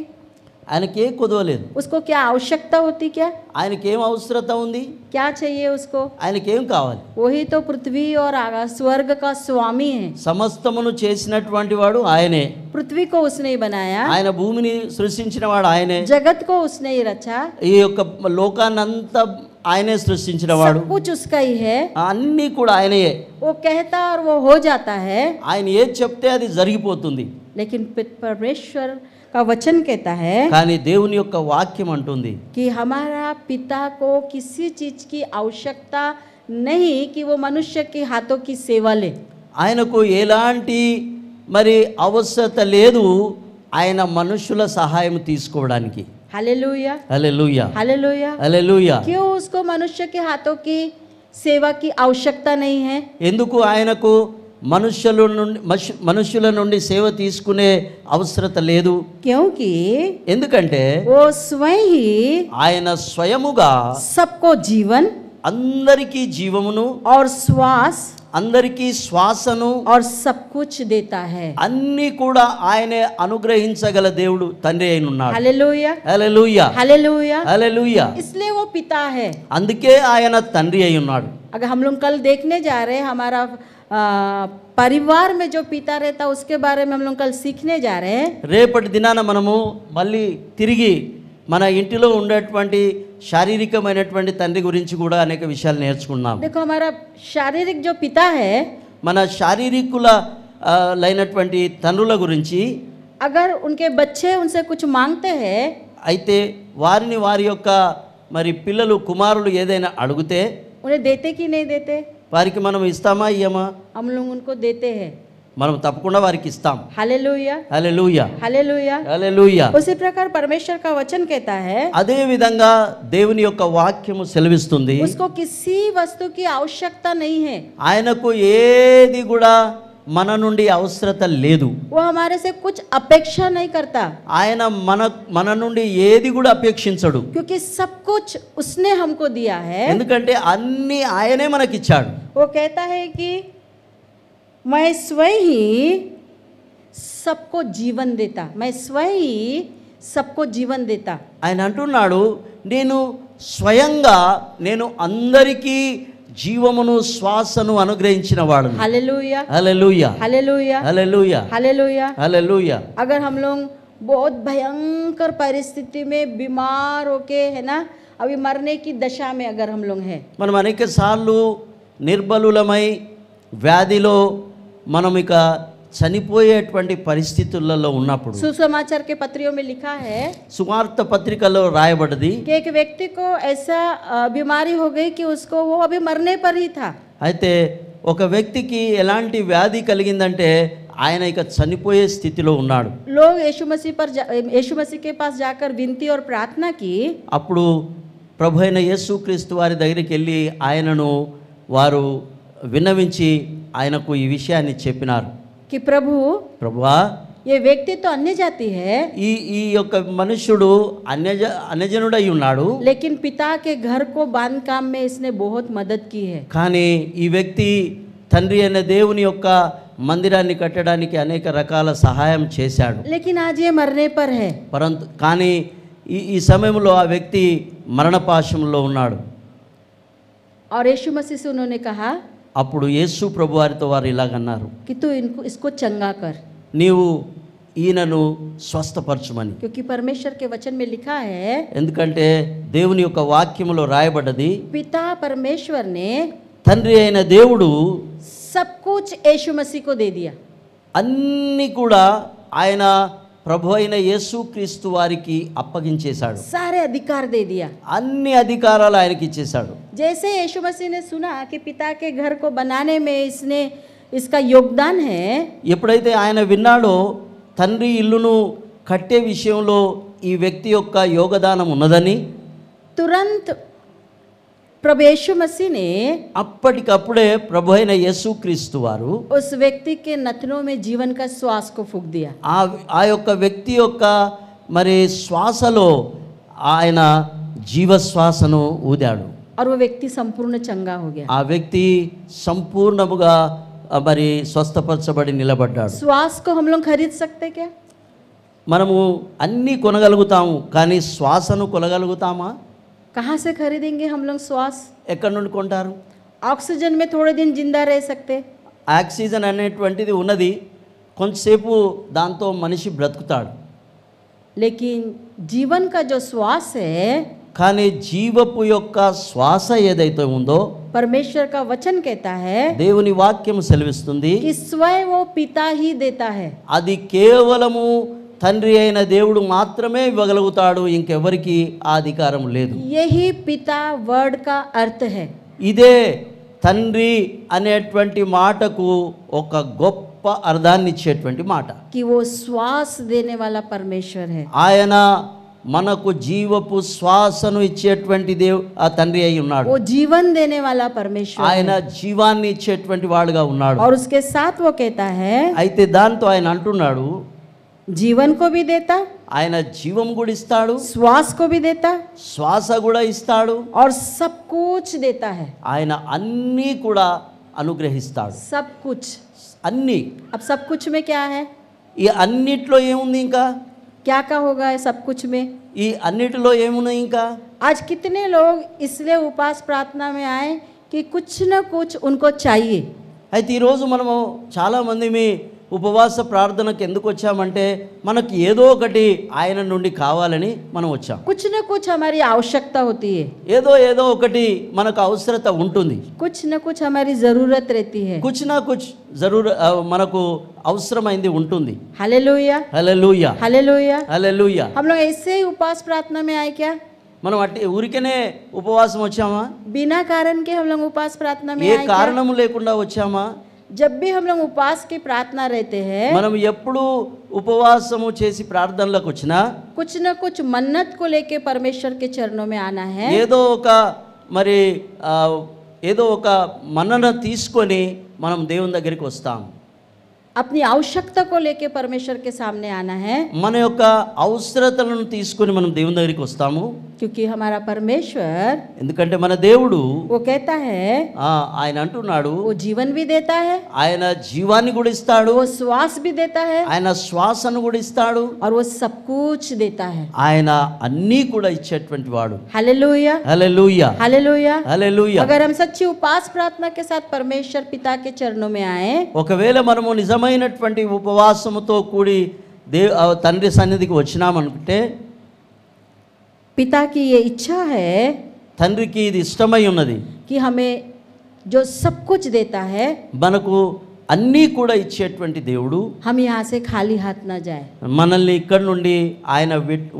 ఆయనకి ఏ కొదవ లేదు. उसको क्या आवश्यकता होती क्या? ఆయనకి ఏం అవసరత ఉంది? क्या चाहिए उसको? ఆయనకి ఏం కావాలి? वही तो पृथ्वी और आकाश स्वर्ग का स्वामी है. సమస్తమును చేసినటువంటి వాడు ఆయనే. पृथ्वी को उसने ही बनाया, ఆయన భూమిని సృష్టించిన వాడు ఆయనే, जगत को उसने ही रचा, ఈ యొక్క లోకాన్నంతా ఆయనే సృష్టించిన వాడు, सब कुछ उसका ही है. అన్నీ కూడా ఆయనయే. वो कहता और वो हो जाता है. ఆయన ఏది చెప్తే అది జరిగిపోతుంది. लेकिन परमेश्वर का वचन कहता है కానీ దేవుని యొక్క వాక్యం అంటుంది कि हमारा पिता को किसी चीज की आवश्यकता नहीं कि वो मनुष्य के हाथों की सेवा ले. ఆయనకు ఎలాంటి మరి అవసరత లేదు ఆయన మనుషుల సహాయం తీసుకోవడానికి. हालेलुया. హల్లెలూయా. हालेलुया. హల్లెలూయా. क्यों उसको मनुष्य के हाथों की सेवा की आवश्यकता नहीं है? ఎందుకు ఆయనకు మనుష్యుల నుండి సేవ తీసుకునే అవసరత లేదు? क्योंकि ఎందుకంటే वो स्वयं ही ఆయన స్వయముగా सबको जीवन అందరికీ జీవమును और श्वास అందరికీ శ్వాసను और सब कुछ देता है. అన్ని కూడా ఆయనే అనుగ్రహించగల దేవుడు తండ్రి అయిన ఉన్నాడు. हालेलुया. హల్లెలూయా. हालेलुया. హల్లెలూయా. इसलिए वो पिता है. అందుకే ఆయన తండ్రి అయి ఉన్నాడు. अगर हम लोग कल देखने जा रहे हैं हमारा परिवार में जो पिता रहता है उसके बारे में हम लोग कल सीखने जा रहे हैं. రేపటి దినాన మనము మళ్ళీ తిరిగి మన ఇంటిలో ఉండేటువంటి శారీరకమైనటువంటి తండ్రి గురించి కూడా అనేక విషయాలు నేర్చుకున్నాం. देखो हमारा शारीरिक जो पिता है, మన శారీరకుల లైనటువంటి తండ్రుల గురించి अगर उनके बच्चे उनसे कुछ मांगते हैं అయితే వారి యొక్క మరి పిల్లలు కుమారులు ఏదైనా అడిగితే उन्हें देते कि नहीं देते? వారికి మనం ఇస్తామా ఇయ్యమా? हम लोग उनको देते हैं। మనం తప్పకుండా వారికి ఇస్తాం. हालेलुया హల్లెలూయా हालेलुया హల్లెలూయా. उसी प्रकार परमेश्वर का वचन कहता है అదే విధంగా దేవుని యొక్క వాక్యము సెలవిస్తుంది, उसको किसी वस्तु की आवश्यकता नहीं है। ఆయనకు ఏది కూడా మన నుండి అవసరత లేదు. वो हमारे से कुछ अपेक्षा नहीं करता, ఆయన మన నుండి ఏది కూడా అపేక్షించడు. क्योंकि सब कुछ उसने हमको दिया है। ఎందుకంటే అన్ని ఆయనే మనకిచ్చాడు. वो कहता है कि मैं स्वयं ही सबको जीवन देता, मैं स्वयं ही सबको जीवन देता। ఆయన అంటున్నాడు, నేను స్వయంగా నేను అందరికీ జీవమును శ్వాసను అనుగ్రహించిన వాడు. Hallelujah hallelujah hallelujah hallelujah hallelujah. Hallelujah. अगर हम लोग बहुत भयंकर परिस्थिति में बीमार होके है ना, अभी मरने की दशा में अगर हम लोग हैं, మనం అనేక సార్లు నిర్బలులమై వ్యాధిలో మనం ఇక చనిపోయేటువంటి పరిస్థితులలో ఉన్నప్పుడు सुसमाचार के पत्रियों में लिखा है సువార్త పత్రికలో రాయబడ్డది, कि एक व्यक्ति को ऐसा बीमारी हो गई कि उसको वो अभी मरने पर ही था। అయితే ఒక వ్యక్తికి ఎలాంటి వ్యాధి కలిగిందంటే ఆయన ఇక చనిపోయే స్థితిలో ఉన్నాడు. लोग यीशु मसीह के पास जाकर विनती और प्रार्थना की, అప్పుడు ప్రభు అయిన యేసుక్రీస్తు వారి దగ్గరికి వెళ్ళి ఆయనను వారు విన్నవించి ఆయనకు ఈ విషయాన్ని చెప్పినారు. कि प्रभु ప్రభువా, ये व्यक्ति तो अन्य जाति है, ఈ యొక్క మనుష్యుడు అన్యజనుడై ఉన్నాడు, लेकिन पिता के घर को बांध काम में इसने बहुत मदद की है। కానీ ఈ వ్యక్తి తండ్రి అయిన దేవుని యొక్క మందిరాన్ని కట్టడానికి అనేక రకాల సహాయం చేశాడు. लेकिन आज ये मरने पर है। కానీ ఈ సమయంలో ఆ వ్యక్తి మరణపాశంలో ఉన్నాడు. और यीशु मसीह से उन्होंने कहा అప్పుడు యేసు ప్రభు వారితో వారు ఇలాగన్నారు, कि तू इसको चंगा कर, నీవు ఈయనను స్వస్థపరచుమని. क्योंकि परमेश्वर के वचन में लिखा है, ఎందుకంటే దేవుని యొక్క వాక్యములో రాయబడ్డది, पिता परमेश्वर ने తండ్రి అయిన దేవుడు सब कुछ यीशु मसीह को दे दिया। అన్ని కూడా ఆయన ప్రభు అయిన యేసుక్రీస్తు వారికి అప్పగించేశాడు. सारे अधिकार दे दिया। అన్ని అధికారాలు ఆయనకి ఇచ్చేశాడు. जैसे यीशु मसीह ने सुना कि पिता के घर को बनाने में इसका योगदान है, ఎప్పుడైతే ఆయన విన్నాడో తండ్రి ఇల్లును కట్టే విషయంలో ఈ వ్యక్తి యొక్క యోగదానం ఉన్నదని तुरंत प्रभु यीशु मसीह ने అప్పటికప్పుడే ప్రభు అయిన యేసుక్రీస్తు వారు उस व्यक्ति के नथनों में जीवन का श्वास को फूंक दिया। ఆ యొక్క వ్యక్తి యొక్క మరి శ్వాసలో ఆయన జీవశ్వాసను ఊదాడు. और वो व्यक्ति संपूर्ण चंगा हो गया। ఆ వ్యక్తి సంపూర్ణముగా మరి స్వస్థపరచబడి నిలబడ్డాడు. श्वास को हम लोग खरीद सकते क्या? మనము అన్నీ కొనగలుగుతాము, కానీ శ్వాసను కొనగలుగుతామా? कहाँ से खरीदेंगे हम लोग श्वास? ఎక్కడి నుండి కొంటారు? ऑक्सीजन में थोड़े दिन जिंदा रह सकते, ఆక్సిజన్ అనేటువంటిది ఉన్నది, కొంతసేపు దాంతో మనిషి బ్రతుకుతాడు. लेकिन जीवन का जो श्वास है, కానీ జీవపు యొక్క శ్వాస ఏదైతే ఉందో परमेश्वर का वचन कहता है దేవుని వాక్యం సెలవిస్తుంది, कि स्वयं वो पिता ही देता है। అది కేవలము తండ్రి అయిన దేవుడు మాత్రమే ఇవ్వగలుగుతాడు, ఇంకెవరికి ఆ అధికారం లేదు. यही पिता वर्ड का अर्थ है। ఇదే తండ్రి అనేటువంటి మాటకు ఒక గొప్ప అర్థాన్ని ఇచ్చేటువంటి మాట. कि वो श्वास देने वाला परमेश्वर है। ఆయన మనకు జీవపు శ్వాసను ఇచ్చేటువంటి ఆ తండ్రి అయి ఉన్నాడు. वो जीवन देने वाला परमेश्वर ఆయన है। జీవాన్ని ఇచ్చేటువంటి వాడుగా ఉన్నాడు. और उसके साथ वो कहता है అయితే దాంతో ఆయన అంటున్నాడు, जीवन को भी देता, ఆయన జీవం కూడా ఇస్తాడు, श्वास को भी देता, శ్వాస కూడా ఇస్తాడు, और सब कुछ देता है। ఆయన అన్నీ కూడా అనుగ్రహిస్తాడు. सब कुछ। అన్నీ. अब सब कुछ में क्या है? ఈ అన్నిట్లో ఏముంది? ఇంకా क्या क्या होगा सब कुछ में? ఈ అన్నిటిలో ఏమున్నాయి? ఇంకా आज कितने लोग इसलिए उपास प्रार्थना में आए कि कुछ न कुछ उनको चाहिए। అయితే ఈరోజు మనము చాలామంది ఉపవాస ప్రార్థనకు ఎందుకు వచ్చామంటే మనకు ఏదో ఒకటి ఆయన నుండి కావాలని మనం వచ్చాం. कुछ न कुछ हमारी आवश्यकता होती है, ఏదో ఒకటి మనకు అవసరత ఉంటుంది, कुछ न कुछ हमारी जरूरत रहती है। కుచ్ నా కుచ్ మనకు అవసరమైంది ఉంటుంది. Hallelujah hallelujah hallelujah. హల్లెలూయా. हम लोग ऐसे ही उपास प्रार्थना में आए क्या? మనం అట్టి ఊరికనే ఉపవాసం వచ్చామా? बिना कारण के हम लोग उपवास प्रार्थना में ఏ आए क्या? కారణము లేకుండా వచ్చామా? जब भी हम लोग उपवास की प्रार्थना रहते हैं, మనం ఎప్పుడు ఉపవాసము చేసి ప్రార్థనలకు వచ్చినా कुछ न कुछ मन्नत को लेके परमेश्वर के चरणों में आना है। ఏదో ఒక మరి ఏదో ఒక మన్నన తీసుకొని మనం దేవుని దగ్గరికి వస్తాం. अपनी आवश्यकता को लेके परमेश्वर के सामने आना है, మన యొక్క అవసరతలను తీసుకొని మనం దేవుని దగ్గరికి వస్తాము. क्योंकि हमारा परमेश्वर, ఎందుకంటే మన దేవుడు वो कहता है, ఆయన అంటున్నాడు, वो जीवन भी देता है, ఆయన జీవాన్ని కూడా ఇస్తాడు, वो श्वास भी देता है, ఆయన శ్వాసను కూడా ఇస్తాడు, और वो सब कुछ देता है। ఆయన అన్నీ కూడా ఇచ్చేటువంటి వాడు. Hallelujah, hallelujah, hallelujah, hallelujah. अगर हम सच्ची उपवास प्रार्थना के साथ परमेश्वर पिता के चरणों में आए, ఒకవేళ మనము నిజమైనటువంటి ఉపవాసముతో కూడి తండ్రి సన్నిధికి వచ్చినామనుకుంటే, पिता की ये इच्छा है తండ్రికి ఇది ఇష్టమై ఉన్నది कि हमें जो सब कुछ देता है, మనకు అన్నీ కూడా ఇచ్చేటువంటి దేవుడు, हम यहाँ से खाली हाथ ना जाए। మనల్ని ఇక్కడ నుండి ఆయన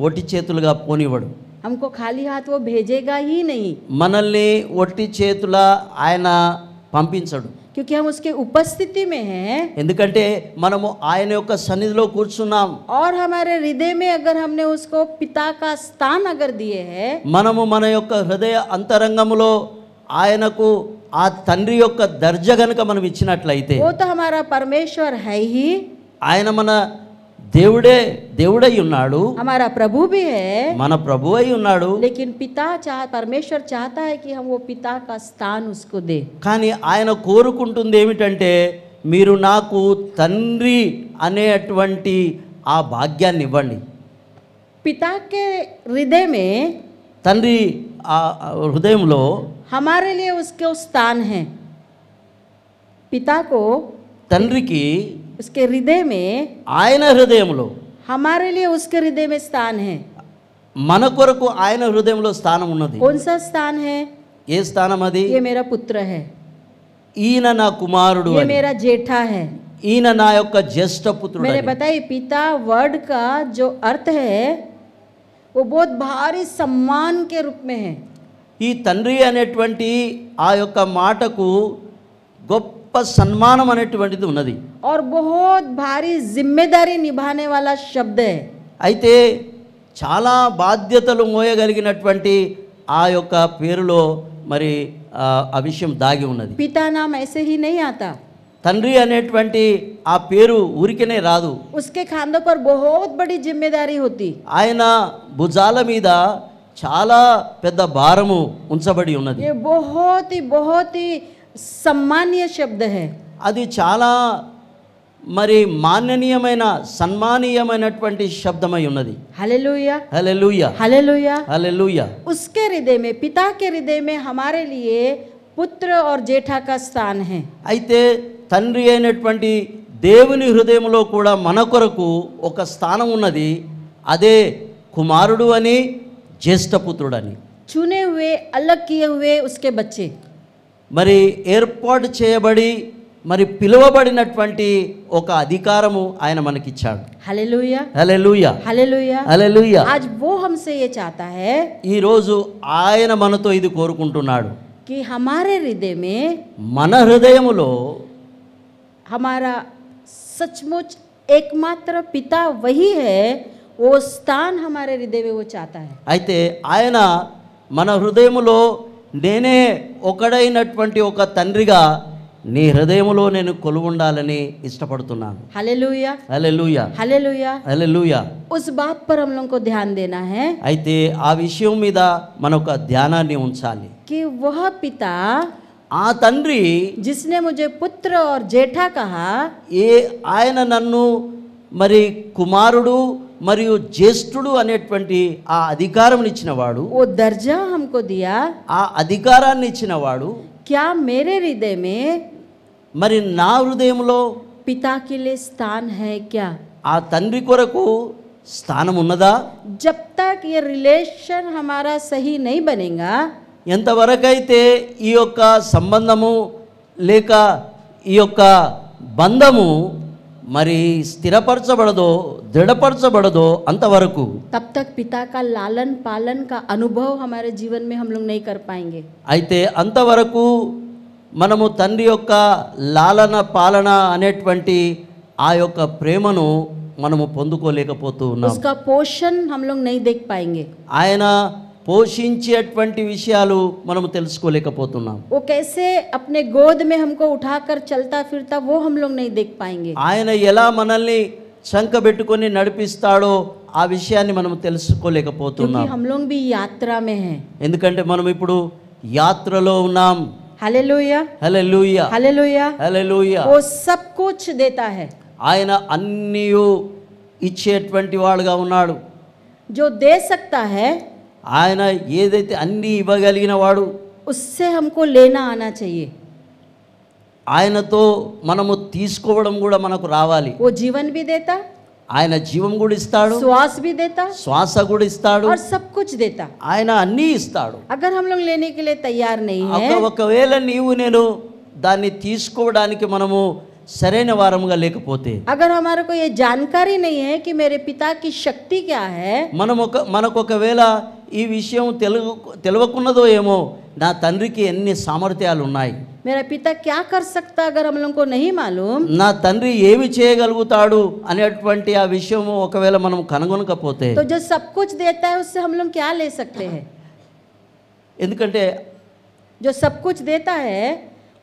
ఒట్టి చేతులుగా పోనివ్వడు. हमको खाली हाथ वो भेजेगा ही नहीं, మనల్ని ఒట్టి చేతుల ఆయన పంపించడు. क्योंकि हम उसके उपस्थिति में हैं, ఎందుకంటే మనము ఆయన యొక్క సన్నిధిలో కూర్చున్నాం. और हमारे हृदय में अगर हमने उसको पिता का स्थान अगर दिए हैं, మనము మన యొక్క హృదయ అంతరంగములో ఆయనకు ఆ తండ్రి యొక్క దర్జ గనుక మనం ఇచ్చినట్లయితే, वो तो हमारा परमेश्वर है ही, ఆయన మన దేవుడై ఉన్నాడు, हमारा प्रभु भी है, మన ప్రభు అయి ఉన్నాడు. लेकिन परमेश्वर चाहता है कि हम वो पिता का स्थान उसको दे। కానీ ఆయన కోరుకుంటుంది ఏమిటంటే, మీరు నాకు తండ్రి అనేటువంటి ఆ భాగ్యాన్ని ఇవ్వండి. पिता के हृदय में, తండ్రి ఆ హృదయంలో हमारे लिए उसके स्थान है। पिता को, తండ్రికి उसके हृदय में, ఆయన హృదయంలో, हमारे लिए उसके हृदय में स्थान है। మన కొరకు ఆయన హృదయంలో స్థానం ఉన్నది. कौन सा स्थान है? ఏ స్థానం అది? ये मेरा पुत्र है, ఈయన నా కుమారుడు ये అని. मेरा जेठा है। ఈయన నా యొక్క జ్యేష్ఠ పుత్రుడు मैंने అని. बताई, पिता वर्ड का जो अर्थ है वो बहुत भारी सम्मान के रूप में है। ఈ తండ్రి అనేటువంటి ఆ యొక్క మాటకు గొప్ప సన్మానం అనేటువంటిది ఉన్నది, और बहुत भारी जिम्मेदारी निभाने वाला शब्द है। అయితే చాలా బాధ్యతలు మోయగలిగినటువంటి ఆ యొక్క పేరులో మరి ఆ విషయం దాగి ఉన్నది. पिता नाम ऐसे ही नहीं आता, తండ్రి అనేటువంటి ఆ పేరు ఊరికనే రాదు. उसके खांधों पर बहुत बड़ी जिम्मेदारी होती। ఆయన భుజాల మీద చాలా పెద్ద భారము ఉంచబడి ఉన్నది. ये बहुत ही सम्मानीय शब्द है। అది చాలా మరి మాన్యనీయమైన సన్మానీయమైనటువంటి శబ్దమై ఉన్నది. Hallelujah, hallelujah, hallelujah. హల్లెలూయా. उसके हृदय में, पिता के हृदय में हमारे लिए पुत्र और जेठा का स्थान है। అయితే తండ్రి అయినటువంటి దేవుని హృదయంలో కూడా మన కొరకు ఒక స్థానం ఉన్నది. అదే కుమారుడు అని, జ్యేష్ఠపుత్రుడని. चुने हुए, अलग किए हुए उसके बच्चे, మరి ఏర్పాటు చేయబడి మరి పిలువబడినటువంటి ఒక అధికారము ఆయన మనకిచ్చాడు. Hallelujah, hallelujah, hallelujah, hallelujah. आज वो हमसे ये चाहता है ఈ రోజు ఆయన మనతో ఇది కోరుకుంటున్నాడు, कि हमारे हृदय में, మన హృదయములో हमारा सचमुच एकमात्र पिता वही है, वो स्थान हमारे हृदय में वो चाहता है। అయితే ఆయన మన హృదయములో నేనే ఒకడైనటువంటి ఒక తండ్రిగా నీ హృదయములో నేను కొలువుండాలని ఇష్టపడుతున్నాను. Hallelujah, hallelujah, hallelujah. హల్లెలూయా. उस बात पर हम लोगों को ध्यान देना है అయితే ఆ విషయం మీద మన ఒక ధ్యానాన్ని ఉంచాలి. कि वह पिता ఆ తండ్రి जिसने मुझे पुत्र और जेठा कहा, ఆయన నన్ను మరి కుమారుడు మరియు జ్యేష్ఠుడు అనేటువంటి ఆ అధికారం ఇచ్చినవాడు, वो दर्जा हमको दिया, ఆ అధికారాన్ని ఇచ్చినవాడు, क्या मेरे हृदय में మరి నా హృదయంలో पिता के लिए स्थान है क्या? ఆ తండ్రి కొరకు స్థానం ఉన్నదా? जब तक ये रिलेशन हमारा सही नहीं बनेगा, ఎంతవరకైతే ఈ యొక్క సంబంధము లేక ఈ యొక్క బంధము మరి స్థిరపరచబడదో దృఢపరచబడదో అంతవరకు तब तक पिता का लालन पालन का अनुभव हमारे जीवन में हम लोग नहीं कर पाएंगे। అయితే అంతవరకు మనము తండ్రి యొక్క లాలన పాలన అనేటువంటి ఆ యొక్క ప్రేమను మనము పొందుకోలేకపోతూ ఉన్నాం। उसका पोषण हम लोग नहीं देख पाएंगे। ఆయన పోషించేటువంటి విషయాలు మనము తెలుసుకోలేకపోతున్నాం। वो कैसे अपने गोद में हमको उठाकर चलता फिरता वो हम लोग नहीं देख पाएंगे। ఆయన ఎలా మనల్ని చంకబెట్టుకొని నడిపిస్తాడో ఆ విషయాన్ని మనం తెలుసుకోలేకపోతున్నాం। क्योंकि हम लोग भी यात्रा में हैं। ఎందుకంటే మనం ఇప్పుడు యాత్రలో ఉన్నాం। Hallelujah hallelujah hallelujah. హల్లెలూయా। वो सब कुछ देता है। ఆయన అన్నియు ఇచ్చేటువంటి వాడుగా ఉన్నాడు। जो दे सकता है ఆయన ఏదైతే అన్నీ ఇవ్వగలిగిన వాడు, उससे हमको लेना आना चाहिए। ఆయనతో మనము తీసుకోవడం కూడా మనకు రావాలి। वो जीवन भी देता, ఆయన జీవం కూడా ఇస్తాడు, श्वास भी देता శ్వాస కూడా ఇస్తాడు, और सब कुछ देता। ఆయన అన్నీ ఇస్తాడు। अगर हम लोग लेने के लिए तैयार नहीं है, ఒకవేళ నీవు నేను దాన్ని తీసుకోవడానికి మనము సరైన వారముగా లేకపోతే, अगर हमारे को ये जानकारी नहीं है कि मेरे पिता की शक्ति क्या है, మనకు ఒకవేళ ఈ విషయం తెలియకున్నదో ఏమో, నా తండ్రికి ఎన్ని సామర్థ్యాలు ఉన్నాయి, मेरा पिता क्या कर सकता, अगर हम लोग को नहीं मालूम, నా తండ్రి ఏమి చేయగలుగుతాడు అనేటువంటి ఆ విషయం ఒకవేళ మనం కనుగొనకపోతే, तो जो सब कुछ देता है उससे हम लोग क्या ले सकते हैं? ఎందుకంటే जो सब कुछ देता है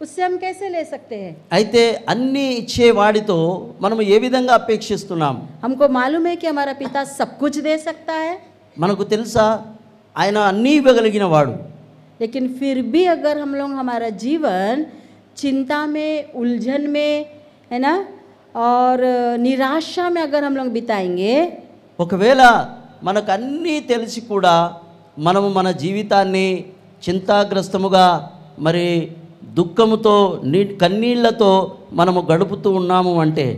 उससे हम कैसे ले सकते हैं? అయితే అన్నీ ఇచ్చే వాడితో మనం ఏ విధంగా అపేక్షిస్తున్నాం? हमको मालूम है कि हमारा पिता सब कुछ दे सकता है, మనకు తెలుసా ఆయన అన్నీ ఇవ్వగలిగిన వాడు। लेकिन फिर भी अगर हम लोग हमारा जीवन चिंता में, उलझन में, है ना, और निराशा में अगर हम लोग बिताएंगे, ఒకవేళ మనకు అన్నీ తెలిసి కూడా మనము మన జీవితాన్ని చింతాగ్రస్తముగా మరి దుఃఖముతో కన్నీళ్లతో మనము గడుపుతూ ఉన్నాము అంటే,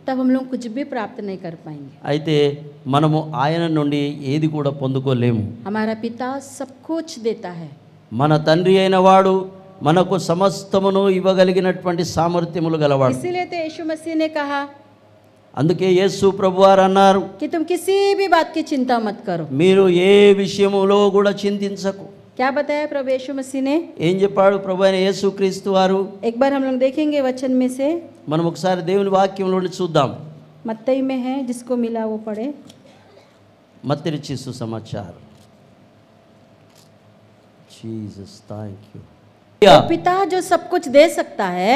तब हम लोग कुछ भी प्राप्त नहीं कर पाएंगे। అయితే మనము ఆయన నుండి ఏది కూడా పొందుకోలేము। हमारा पिता सब कुछ देता है। మన తండ్రి అయిన వాడు మనకు సమస్తమును ఇవ్వగలిగినటువంటి సామర్థ్యములు గలవాడు। इसीलिए तो यीशु मसीह ने कहा అందుకే యేసు ప్రభువారు అన్నారు, कि तुम किसी भी बात की चिंता मत करो। మీరు ఏ విషయములో కూడా చింతించకు। क्या बताया प्रभु यीशु मसीह ने? ఏం చెప్పాడు ప్రభు అయిన యేసుక్రీస్తు వారు? एक बार हम लोग देखेंगे वचन में से, మనం ఒకసారి దేవుని వాక్యంలో చూద్దాం। मत्ती में है, जिसको मिला वो पढ़े। మత్తయి రచించిన సుసమాచారం। Jesus thank you. तो पिता जो सब कुछ दे सकता है,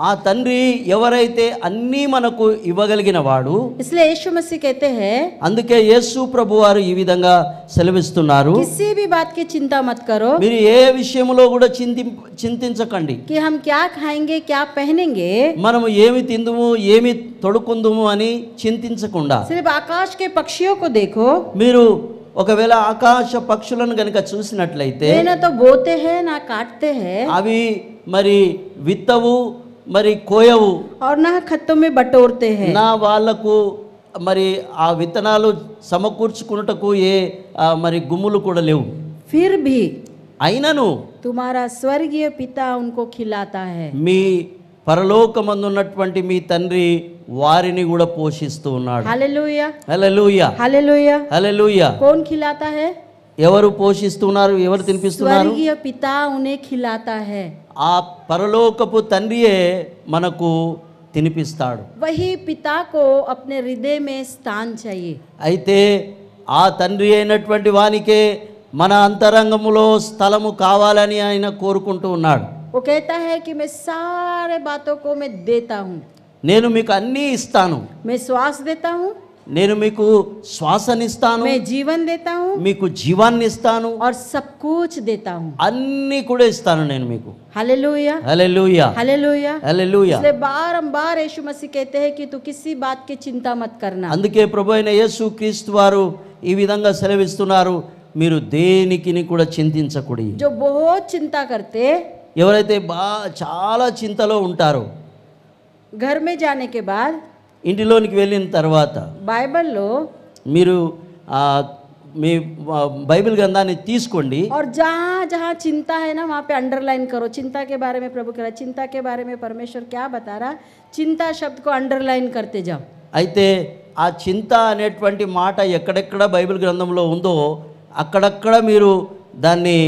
ఆ తండ్రి ఎవరైతే అన్నీ మనకు ఇవ్వగలిగిన వాడు, इसलिए यीशु मसीह कहते हैं, అందుకే యేసు ప్రభు వారు ఈ విధంగా సెలవిస్తున్నారు, किसी भी बात की चिंता मत करो, మీరు ఏ విషయంలో కూడా చింతించకండి, कि हम क्या खाएंगे, क्या पहनेंगे, మనము ఏమి తిందుము ఏమి తొడుకుందుము అని చింతించకుండా, सिर्फ आकाश के पक्षियों को देखो, మీరు ఒకవేళ ఆకాశ పక్షులను గనుక చూసినట్లయితే, वे ना तो बोते हैं ना काटते हैं, అవి మరి విత్తవు మరి కోయవు, और ना खत्तों में बटोरते हैं, నా వాళ్ళకు మరి ఆ విత్తనాలు సమకూర్చుకున్నటకు ఏ మరి గుమ్ములు కూడా లేవు, फिर भी అయినను तुम्हारा स्वर्गीय पिता उनको खिलाता है। మీ పరలోకమందున్నటువంటి మీ తండ్రి వారిని కూడా పోషిస్తూ ఉన్నాడు। Hallelujah hallelujah hallelujah. హల్లెలూయా। कौन खिलाता है? ఎవరు పోషిస్తున్నారు, ఎవరు తినిపిస్తున్నారు? स्वर्गीय पिता उन्हें खिलाता है। ఆ పరలోకపు తండ్రియే మనకు తినిపిస్తాడు। वही पिता को अपने हृदय में स्थान चाहिए। అయితే ఆ తండ్రి అయినటువంటి వానికే మన అంతరంగములో స్థలము కావాలని ఆయన కోరుకుంటూ ఉన్నాడు। वो कहता है कि मैं सारे बातों को मैं देता हूँ, నేను మీకు అన్నీ ఇస్తాను, मैं श्वास देता हूँ, నేను మీకు శ్వాసనిస్తాను, मैं जीवन देता हूँ, మీకు జీవాన్ని ఇస్తాను, और सब कुछ देता हूँ। అన్నీ కూడా ఇస్తాను నేను మీకు। Hallelujah hallelujah hallelujah. హల్లెలూయా। इसलिए बारंबार यीशु मसीह कहते हैं कि तू किसी बात की चिंता मत करना। అందుకే ప్రభు అయిన యేసు క్రీస్తు వారు ఈ విధంగా సెలవిస్తున్నారు, మీరు దేనికిని కూడా చింతించకుడి। जो बहुत चिंता करते, ఎవరైతే చాలా చింతలో ఉంటారో, घर में जाने के बाद ఇంటిలోనికి వెళ్ళిన తర్వాత बाइबल लो మీరు మీ బైబిల్ గ్రంథాన్ని తీసుకోండి. और जहाँ जहाँ चिंता है ना वहाँ पे अंडरलाइन करो. चिंता के बारे में प्रभु कह रहा है, चिंता के बारे में परमेश्वर क्या बता रहा, चिंता शब्द को अंडरलाइन करते जाओ. అయితే ఆ చింత అనేటువంటి మాట ఎక్కడెక్కడ బైబిల్ గ్రంథంలో ఉందో అక్కడక్కడ మీరు దాన్ని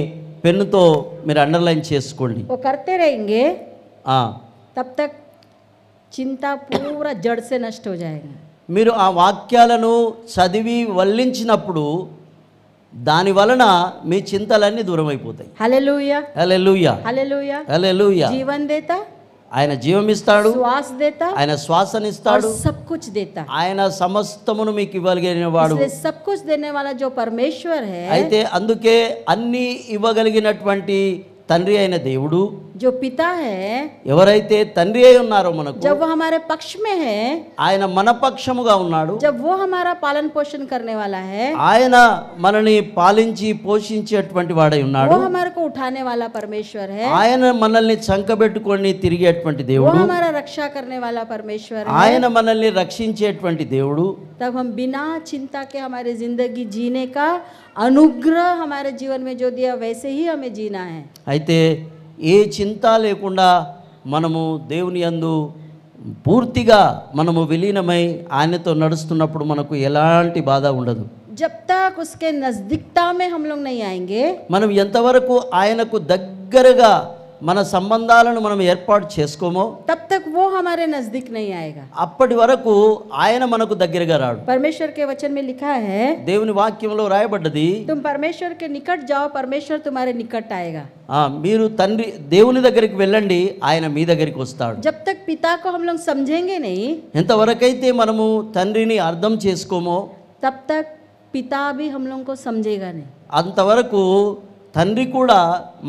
పెన్నుతో మీరు అండర్లైన్ చేసుకోండి. वो करते रहेंगे तब तक चिंता पूरा जड़ से नष्ट हो जाएगा. మీరు ఆ వాక్యాలను చదివి వల్లించినప్పుడు దాని వలన మీ చింతలన్నీ దూరం అయిపోతాయి. హల్లెలూయా హల్లెలూయా హల్లెలూయా హల్లెలూయా. జీవన్ దేతా, ఆయన జీవమిస్తాడు, శ్వాస దేతా, ఆయన శ్వాసనిస్తాడు, सब कुछ देता. ఆయన సమస్తమును మీకు ఇవ్వగలిగిన వాడు. सब कुछ देने वाला जो परमेश्वर है, అయితే అందుకే అన్ని ఇవ్వగలిగినటువంటి తండ్రి అయిన దేవుడు, जो पिता है, ఎవరైతే తండ్రి అయి ఉన్నారో మనకు, जब वो हमारे पक्ष में है, ఆయన మన పక్షముగా ఉన్నాడు, जब वो हमारा पालन पोषण करने वाला है, ఆయన మనని పాలించి పోషించేటువంటి వాడై ఉన్నాడు, वो हमारे को उठाने वाला परमेश्वर है, ఆయన మనల్ని చంకబెట్టుకొని తిరిగేటువంటి वो దేవుడు, हमारा रक्षा करने वाला परमेश्वर है, ఆయన మనల్ని రక్షించేటువంటి దేవుడు. तब हम बिना चिंता के हमारी जिंदगी जीने का अनुग्रह हमारे जीवन में जो दिया वैसे ही हमें जीना है. అయితే ఏ చింత లేకుండా మనము దేవుని యందు పూర్తిగా మనము విలీనమై ఆయనతో నడుస్తున్నప్పుడు మనకు ఎలాంటి బాధ ఉండదు. जब तक उसके नजदीकता में हम लोग नहीं आएंगे, మనం ఎంతవరకు ఆయనకు దగ్గరగా మన సంబంధాలను మనం ఏర్పాటు చేసుకోమో तब तक वो हमारे नजदीक नहीं आएगा. అప్పటి వరకు ఆయన మనకు దగ్గరగా రాడు. परमेश्वर के वचन में लिखा है, దేవుని వాక్యంలో రాయబడ్డది, तुम परमेश्वर के निकट जाओ, परमेश्वर तुम्हारे निकट आएगा. మీరు తండ్రి దేవుని దగ్గరికి వెళ్ళండి, ఆయన మీ దగ్గరికి వస్తాడు. जब तक पिता को हम लोग समझेंगे नहीं, ఎంతవరకైతే మనము తండ్రిని అర్థం చేసుకోమో तब तक पिता भी हम लोग को समझेगा नहीं. అంతవరకు తండ్రి కూడా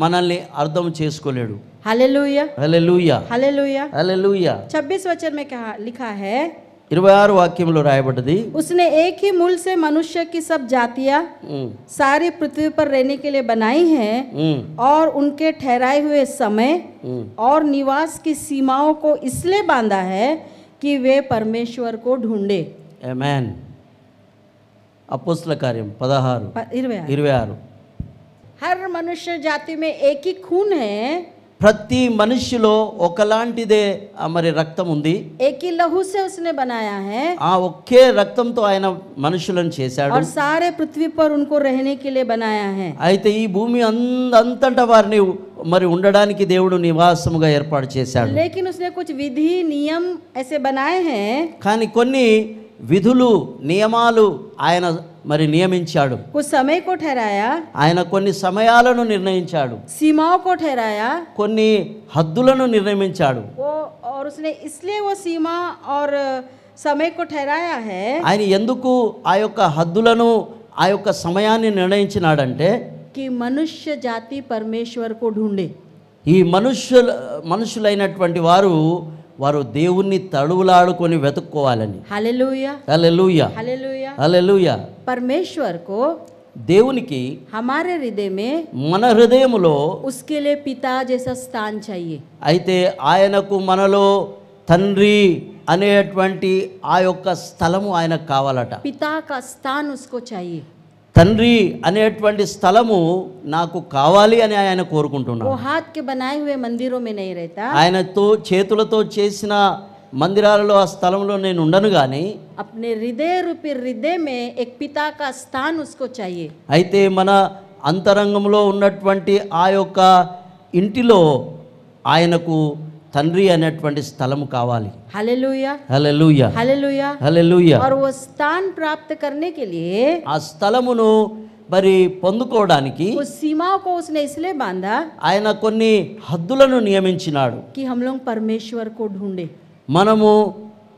మనల్ని అర్థం చేసుకోలేడు. Hallelujah hallelujah hallelujah. హల్లెలూయా. 26 वचन में कहा लिखा है, 26 వాక్యంలో రాయబడ్డది, उसने एक ही मूल से मनुष्य की सब जातियां सारी पृथ्वी पर रहने के लिए बनाई हैं और उनके ठहराए हुए समय और निवास की सीमाओं को इसलिए बांधा है कि वे परमेश्वर को ढूंढे. ఆమేన్. అపోస్తల కార్యం 16:26. हर मनुष्य जाति में एक ही खून है, ప్రతి మనిషిలో ఒకలాంటిదే మరి రక్తం ఉంది. एक ही लहू से उसने बनाया है, ఆ ఒకే రక్తంతో ఆయన మనుషులను చేశాడు. और सारे पृथ्वी पर उनको रहने के लिए बनाया है. అయితే ఈ భూమి అంతటా వారిని మరి ఉండడానికి దేవుడు నివాసముగా ఏర్పాటు చేశాడు. लेकिन उसने कुछ विधि नियम ऐसे बनाए हैं, కానీ కొన్ని విధులు నియమాలు ఆయన మరి నియమించాడు. कुछ समय को ठहराया, ఆయన కొన్ని సమయాలను నిర్ణయించాడు, सीमाओं को ठहराया, కొన్ని హద్దులను నిర్ణయించాడు. वो और उसने इसलिए वो सीमा और समय को ठहराया है, ఆయన ఎందుకు ఆ యొక్క హద్దులను ఆ యొక్క సమయాన్ని నిర్ణయించినాడంటే कि मनुष्य जाति परमेश्वर को ढूंढे. ఈ మనుషులైనటువంటి వారు దేవుణ్ణి తడువులాడుకొని వెతుక్కోవాలని. Hallelujah hallelujah hallelujah. హల్లెలూయా. परमेश्वर को దేవునికి हमारे हृदय में మన హృదయములో उसके लिए पिता जैसा स्थान चाहिए. అయితే ఆయనకు మనలో తండ్రి అనేటువంటి ఆ యొక్క స్థలము ఆయనకు కావాలట. पिता का स्थान उसको चाहिए. తండ్రి అనేటువంటి స్థలము నాకు కావాలి అని ఆయన కోరుకుంటున్నాడు. वो हाथ के बनाए हुए मंदिरों में नहीं रहता, ఆయనతో చేతులతో చేసిన మందిరాలలో ఆ స్థలంలో నేను ఉండను కానీ अपने हृदय रूपी हृदय में एक पिता का स्थान उसको चाहिए. అయితే మన అంతరంగంలో ఉన్నటువంటి ఆ యొక్క ఇంటిలో ఆయనకు తండ్రి అనేటువంటి స్థలము కావాలి. Hallelujah hallelujah hallelujah. హల్లెలూయా. और वो स्थान प्राप्त करने के लिए ఆ స్థలమును మరి పొందుకోవడానికి उस सीमाओं को उसने इसलिए बांधा ఆయన కొన్ని హద్దులను నియమించినాడు. कि हम लोग परमेश्वर को ढूंढे. మనము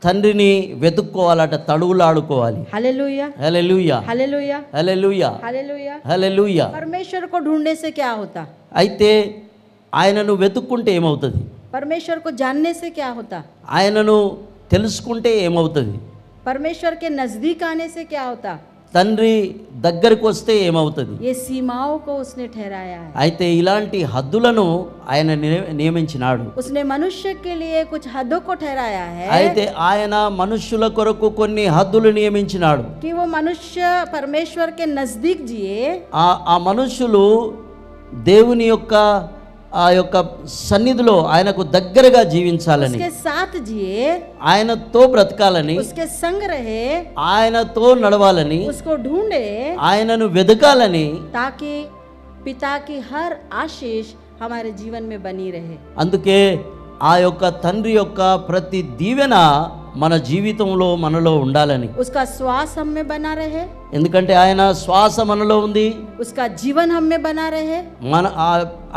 తండ్రిని వెతుక్కోవాలట, తడువులాడుకోవాలి. Hallelujah hallelujah hallelujah hallelujah hallelujah. Hallelujah. परमेश्वर को ढूंढने से क्या होता? అయితే ఆయనను వెతుక్కుంటే ఏమవుతుంది? परमेश्वर को जानने से क्या होता? ఆయనను తెలుసుకుంటే ఏమవుతుంది? परमेश्वर के नजदीक आने से क्या होता? తండ్రి దగ్గరికి వస్తే ఏమవుతుంది? ये सीमाओं को उसने ठहराया है। అయితే ఇలాంటి హద్దులను ఆయన నియమించినాడు। उसने मनुष्य के लिए कुछ हदों को ठहराया है। అయితే ఆయన మనుష్యుల కొరకు కొన్ని హద్దులు నియమించినాడు कि वो मनुष्य परमेश्वर के नजदीक जिए। ఆ మనుష్యులు దేవుని యొక్క ఆ యొక్క సన్నిధిలో ఆయనకు దగ్గరగా జీవించాలని, उसके साथ जिए, ఆయనతో బ్రతకాలని, उसके संग रहे, ఆయనతో నడవాలని, उसको ढूंढे, ఆయనను వెదకాలని, ताकि पिता की हर आशीष हमारे जीवन में बनी रहे। అందుకే ఆ యొక్క తండ్రి యొక్క ప్రతి దీవెన మన జీవితంలో మనలో ఉండాలని, उसका श्वास हम में बना रहे, ఎందుకంటే ఆయన శ్వాస మనలో ఉంది, उसका जीवन हम में बना रहे,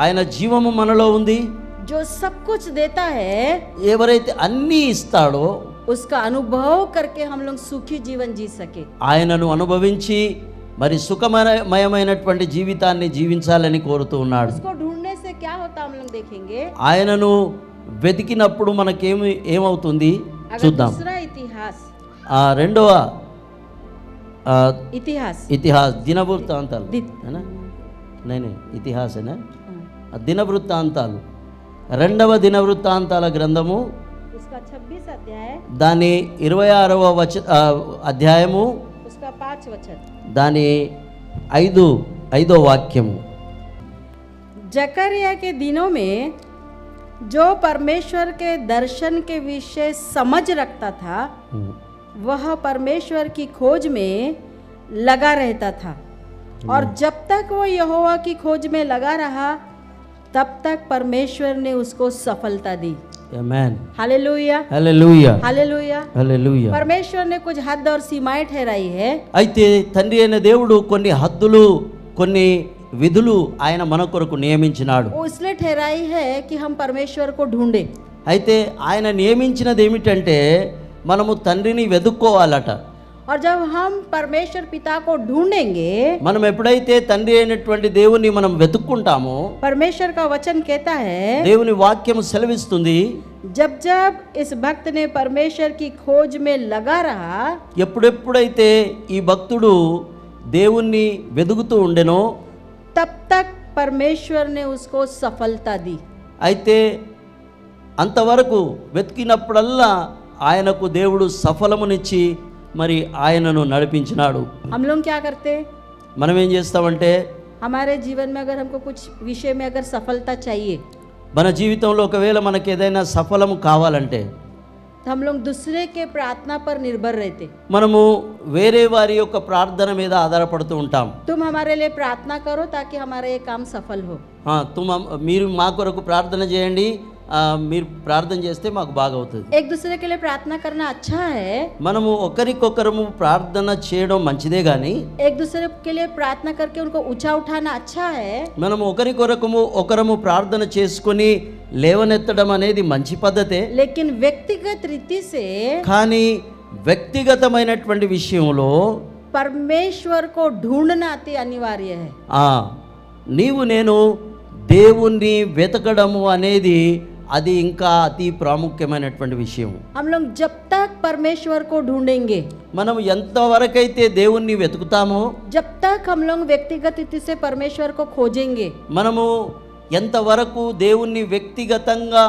ఆయన జీవము మనలో ఉంది। जो सब कुछ देता है, ఎవరైతే అన్నీ ఇస్తాడో उसका अनुभव करके हम लोग सुखी जीवन जी सके। ఆయనను అనుభవించి మరి సుఖమయమైనటువంటి జీవితాన్ని జీవించాలని కోరుతూ ఉన్నాడు। उसको ढूंढने से क्या होता हम लोग देखेंगे। ఆయనను వెతికినప్పుడు ఏమవుతుంది చూద్దాం। दूसरा इतिहास, రెండవ इतिहास దినవృత్తాంతాలు, ఇతిహాసేనా? దినవృత్తాంతాలు, రెండవ దినవృత్తాంతాల గ్రంథము, उसका 26 अध्याय, దాని 26వ అధ్యాయము, उसका 5 वचन, దాని 5వ వాక్యము। जकरिया के दिनों में जो परमेश्वर के दर्शन के विषय समझ रखता था, वह परमेश्वर की खोज में लगा रहता था, और जब तक वो यहोवा की खोज में लगा रहा, तब तक परमेश्वर ने उसको सफलता दी। आमेन, हालेलुया, हालेलुया, हालेलुया, हालेलुया। परमेश्वर ने कुछ हद और सीमाएं ठहराई है। అయితే తండ్రి అయిన దేవుడు కొన్ని హద్దులు, కొన్ని విధులు ఆయన మన కొరకు నియమించినాడు। वो इसलिए ठहराई है कि हम परमेश्वर को ढूंढे। అయితే ఆయన నియమించినది ఏమిటంటే మనము తండ్రిని వెదుక్కోవాలట। और जब हम परमेश्वर पिता को ढूंढेंगे, మనం ఎప్పుడైతే తండ్రి అయినటువంటి దేవుని మనం వెతుక్కుంటామో, परमेश्वर का वचन कहता है, దేవుని వాక్యం సెలవిస్తుంది, जब जब इस भक्त ने परमेश्वर की खोज में लगा रहा, ఎప్పుడెప్పుడైతే ఈ భక్తుడు దేవుణ్ణి వెదుకుతూ ఉండెనో, तब तक परमेश्वर ने उसको सफलता दी। అయితే అంతవరకు వెతికినప్పుడల్లా ఆయనకు దేవుడు సఫలమునిచ్చి మరి ఆయనను నడిపించినాడు। हम लोग क्या करते, మనం ఏం చేస్తామంటే, हमारे जीवन में अगर हमको कुछ विषय में अगर सफलता चाहिए, మన జీవితంలో ఒకవేళ మనకి ఏదైనా సఫలము కావాలంటే तो हम लोग दूसरे के प्रार्थना पर निर्भर रहते। మనము వేరే వారి యొక్క ప్రార్థన మీద ఆధారపడుతూ ఉంటాం। तुम हमारे लिए प्रार्थना करो ताकि हमारा ये काम सफल हो। మీరు మా కొరకు ప్రార్థన చేయండి, మీరు ప్రార్థన చేస్తే మాకు బాగా అవుతుంది। एक दूसरे के लिए प्रार्थना करना अच्छा है, మనము ఒకరికొకరము ప్రార్థన చేయడం మంచిదే గాని एक दूसरे के लिए प्रार्थना करके उनको ऊंचा उठाना अच्छा है, మనము ఒకరము ప్రార్థన చేసుకొని లేవనెత్తడం అనేది మంచి పద్ధతే। लेकिन व्यक्तिगत रीति से కానీ వ్యక్తిగతమైనటువంటి విషయంలో परमेश्वर को ढूंढना अति अनिवार्य है। నీవు నేను దేవుణ్ణి వెతకడము అనేది అది ఇంకా అతి ప్రాముఖ్యమైనటువంటి విషయం। हम लोग जब तक परमेश्वर को ढूंढेंगे, మనం ఎంతవరకైతే దేవుణ్ణి వెతుకుతామో, जब तक हम लोग व्यक्तिगत रीति से परमेश्वर को खोजेंगे, మనము ఎంతవరకు దేవుణ్ణి వ్యక్తిగతంగా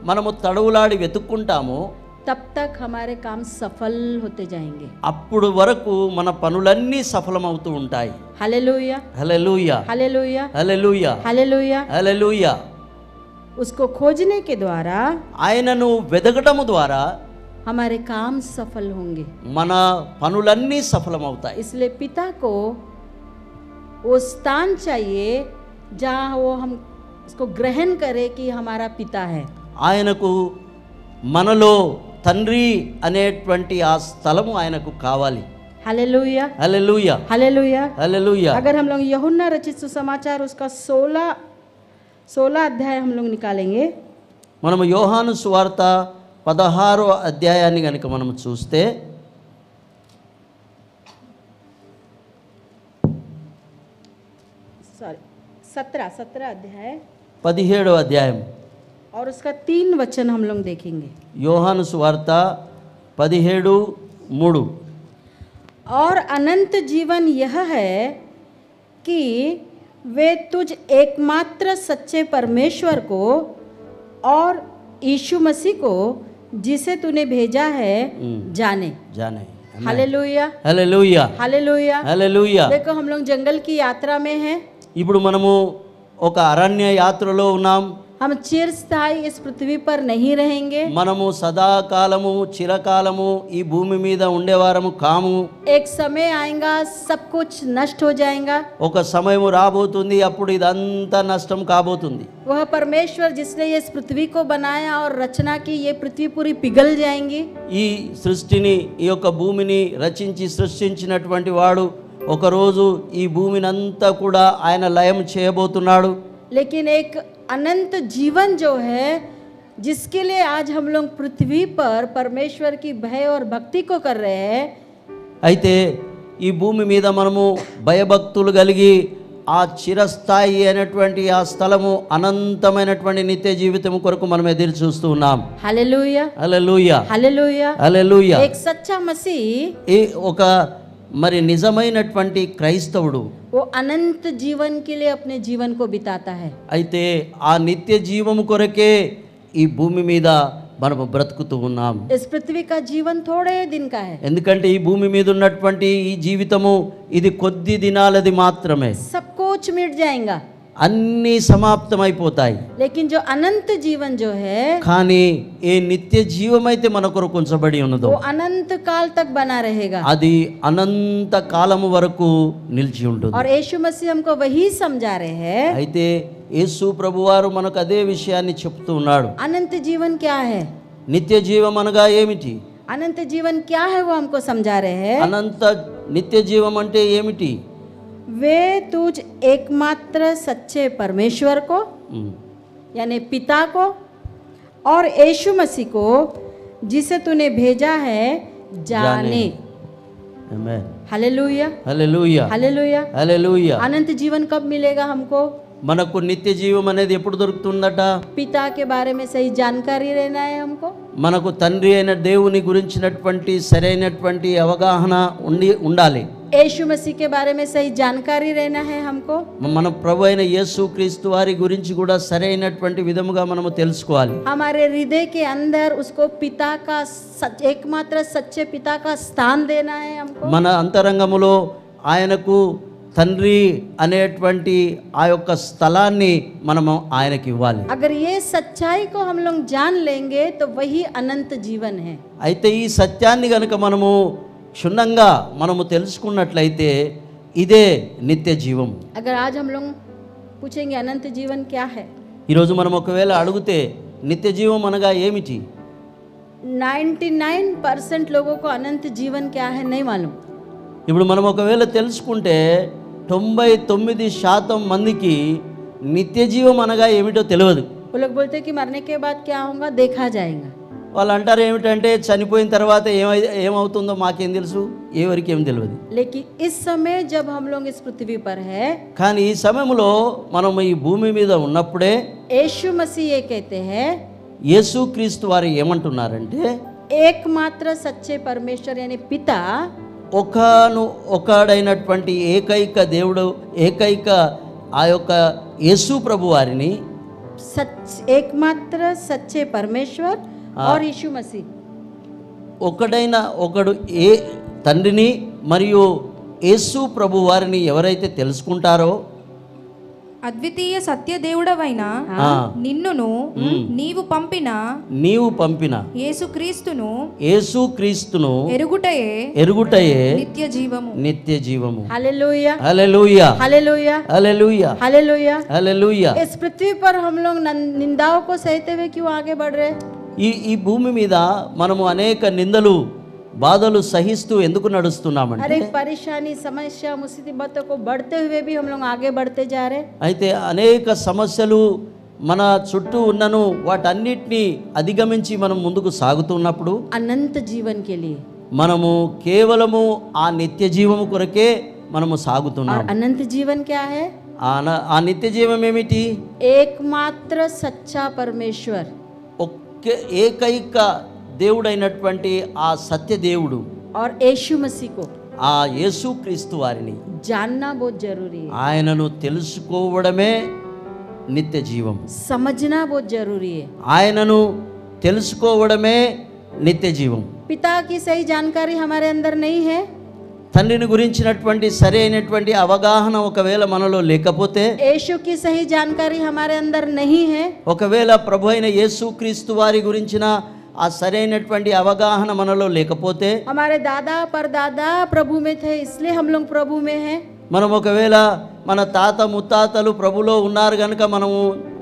మనము తడవులాడి వెతుక్కుంటామో, तब तक हमारे काम सफल होते जाएंगे। అప్పుడు వరకు మన పనులన్నీ సఫలమవుతూ ఉంటాయి। Hallelujah, hallelujah, hallelujah, hallelujah, hallelujah. హల్లెలూయా। उसको खोजने के द्वारा, ఆయనను వెదకటము ద్వారా हमारे काम सफल होंगे। మన పనులన్నీ సఫలమవుతాయి। इसलिए पिता को वो स्थान चाहिए जहाँ वो हम उसको ग्रहण करे कि हमारा पिता है। ఆయనకు మనలో తండ్రి అనేటువంటి ఆ స్థలము ఆయనకు కావాలి। Hallelujah, hallelujah, hallelujah, hallelujah. अगर हम लोग यूहन्ना रचित सुसमाचार उसका 16 अध्याय हम लोग निकालेंगे, మనము యోహాను సువార్త 16వ అధ్యాయాన్ని కనుక మనం చూస్తే, सॉरी 17 अध्याय 17వ అధ్యాయం और उसका 3 वचन हम लोग देखेंगे। యోహాను సువార్త 17:3, और अनंत जीवन यह है कि वे तुझ एकमात्र सच्चे परमेश्वर को और यीशु मसीह को जिसे तूने भेजा है जाने। जाने। Hallelujah hallelujah hallelujah hallelujah. देखो हम लोग जंगल की यात्रा में हैं। ఇప్పుడు మనము ఒక అరణ్య యాత్రలో ఉన్నాం. हम चिरस्थायी इस पृथ्वी पर नहीं रहेंगे. మనము సదాకాలము చిరకాలము ఈ భూమి మీద ఉండేవారము కాము. एक समय आएगा सब कुछ नष्ट हो जाएगा. ఒక సమయం రాబోతుంది, అప్పుడు ఇదంతా నష్టం కాబోతుంది. वह परमेश्वर जिसने इस पृथ्वी को बनाया और रचना की, ये पृथ्वी पूरी पिघल जाएंगी. ఈ సృష్టిని, ఈ యొక్క భూమిని రచించి సృష్టించినటువంటి వాడు ఒకరోజు ఈ భూమిని అంతా కూడా ఆయన లయం చేయబోతున్నాడు. लेकिन एक अनंत जीवन जो है, जिसके लिए आज हम लोग पृथ्वी पर परमेश्वर की भय और भक्ति को कर रहे हैं, అయితే ఈ భూమి మీద మనము భయభక్తులు కలిగి ఆ చిరస్థాయి అయినటువంటి ఆ స్థలము అనంతమైనటువంటి నిత్య జీవితం కొరకు మనం ఎదురు చూస్తూ ఉన్నాం. हालेलुया హల్లెలూయా हालेलुया హల్లెలూయా. एक सच्चा मसीह, ఒక మరి నిజమైనటువంటి క్రైస్తవుడు वो अनंत जीवन के लिए अपने जीवन को बिताता है. అయితే ఆ నిత్య జీవము కొరకే ఈ భూమి మీద మనము బ్రతుకుతూ ఉన్నాం. इस पृथ्वी का जीवन थोड़े दिन का है. ఎందుకంటే ఈ భూమి మీద ఉన్నటువంటి ఈ జీవితము ఇది కొద్ది దినాలది మాత్రమే. सब कुछ मिट जाएगा. అన్నీ సమాప్తమైపోతాయి. लेकिन जो अनंत जीवन जो है, కానీ ఏ నిత్య జీవమైతే మన కొరకు ఉంచబడి ఉన్నదో वो अनंत काल तक बना रहेगा. అది అనంత కాలము వరకు నిలిచి ఉంటుంది. और यीशु मसीह हमको वही समझा रहे हैं. అయితే యేసు ప్రభువారు మనకు అదే విషయాన్ని చెప్తూ ఉన్నాడు. अनंत जीवन क्या है? నిత్య జీవం అనగా ఏమిటి? अनंत जीवन क्या है वो हमको समझा रहे हैं. అనంత నిత్య జీవం అంటే ఏమిటి? वे तुझ एकमात्र सच्चे परमेश्वर को, यानी पिता को, और यीशु मसीह को जिसे तूने भेजा है जाने. आमेन. Hallelujah hallelujah hallelujah. హల్లెలూయా. अनंत जीवन कब मिलेगा हमको? మనకు నిత్య జీవం అనేది ఎప్పుడు దొరుకుతుందట? पिता के बारे में सही जानकारी रहना है हमको. మనకు తండ్రి అయిన దేవుని గురించినటువంటి సరైనటువంటి అవగాహన ఉండాలి. यीशु मसीह के बारे में सही जानकारी रहना है हमको. మన ప్రభు అయిన యేసు క్రీస్తు వారి గురించి కూడా సరైనటువంటి విధముగా మనము తెలుసుకోవాలి. हमारे हृदय के अंदर उसको पिता का एकमात्र सच्चे पिता का स्थान देना है हमको. మన అంతరంగములో ఆయనకు తండ్రి అనేటువంటి ఆ యొక్క స్థలాన్ని మనము ఆయనకి ఇవ్వాలి. अगर ये सच्चाई को हम लोग जान लेंगे तो वही अनंत जीवन है. అయితే ఈ సత్యాన్ని గనుక మనము క్షుణ్ణంగా మనము తెలుసుకున్నట్లయితే ఇదే నిత్య జీవం. अगर आज हम लोग पूछेंगे अनंत जीवन क्या है, ఈరోజు మనం ఒకవేళ అడిగితే నిత్య జీవం అనగా ఏమిటి? 99% लोगों को अनंत जीवन क्या है नहीं मालूम. ఇప్పుడు మనం ఒకవేళ తెలుసుకుంటే 99% మందికి నిత్య జీవం అనగా ఏమిటో తెలియదు. वो लोग बोलते हैं कि मरने के बाद क्या होगा देखा जाएगा. వాళ్ళు అంటారు ఏమిటంటే చనిపోయిన తర్వాత ఏమవుతుందో మాకేం తెలుసు, ఎవరికి ఏం తెలియదు. लेकिन इस समय जब हम लोग इस पृथ्वी पर है, కానీ ఈ సమయంలో మనం ఈ భూమి మీద ఉన్నప్పుడే यीशु मसीह ये कहते हैं, యేసుక్రీస్తు వారు ఏమంటున్నారంటే एकमात्र सच्चे परमेश्वर यानी पिता ఒకడైనటువంటి ఏకైక దేవుడు, ఏకైక ఆ యొక్క యేసు ప్రభు వారిని एकमात्र सच्चे परमेश्वर और यीशु मसीह, ఒకడు ఏ తండ్రిని మరియు యేసు ప్రభు వారిని ఎవరైతే తెలుసుకుంటారో, అద్వితీయ సత్య దేవుడవైన నిన్నును నీవు పంపిన యేసుక్రీస్తును ఎరుగుటయే నిత్య జీవము. Hallelujah hallelujah hallelujah hallelujah hallelujah హల్లెలూయా. इस पृथ्वी पर हम लोग निंदाओं को सहते हुए क्यों आगे बढ़ रहे? ఈ భూమి మీద మనము అనేక నిందలు బాధలు సహిస్తూ ఎందుకు నడుస్తున్నామంటే, अरे परेशानी समस्या मुसीबतों को बढ़ते हुए भी हम लोग आगे बढ़ते जा रहे. అయితే అనేక సమస్యలు మన చుట్టూ ఉన్నను వాటన్నిటిని అధిగమించి మనం ముందుకు సాగుతున్నప్పుడు अनंत जीवन के लिए మనము కేవలము ఆ నిత్య జీవము కొరకే మనము సాగుతున్నాము. अनंत जीवन क्या है? ఆ నిత్య జీవం ఏమిటి? एकमात्र सच्चा परमेश्वर, ఏకైక దేవుడైనటువంటి ఆ సత్య దేవుడు और यीशु मसीह को, ఆ యేసుక్రీస్తు వారిని जानना बहुत जरूरी है, ఆయనను తెలుసుకోవడమే నిత్య జీవం. समझना बहुत जरूरी है. ఆయనను తెలుసుకోవడమే నిత్య జీవం. पिता की सही जानकारी हमारे अंदर नहीं है, తండ్రిని గురించినటువంటి సరైనటువంటి అవగాహన ఒకవేళ మనలో లేకపోతే, यीशु की सही जानकारी हमारे अंदर नहीं है, ఒకవేళ ప్రభు అయిన యేసుక్రీస్తు వారి గురించిన ఆ సరైనటువంటి అవగాహన మనలో లేకపోతే, हमारे दादा परदादा प्रभु में थे इसलिए हम लोग प्रभु में हैं, మనం ఒకవేళ మన తాత ముత్తాతలు ప్రభులో ఉన్నారు కనుక మనము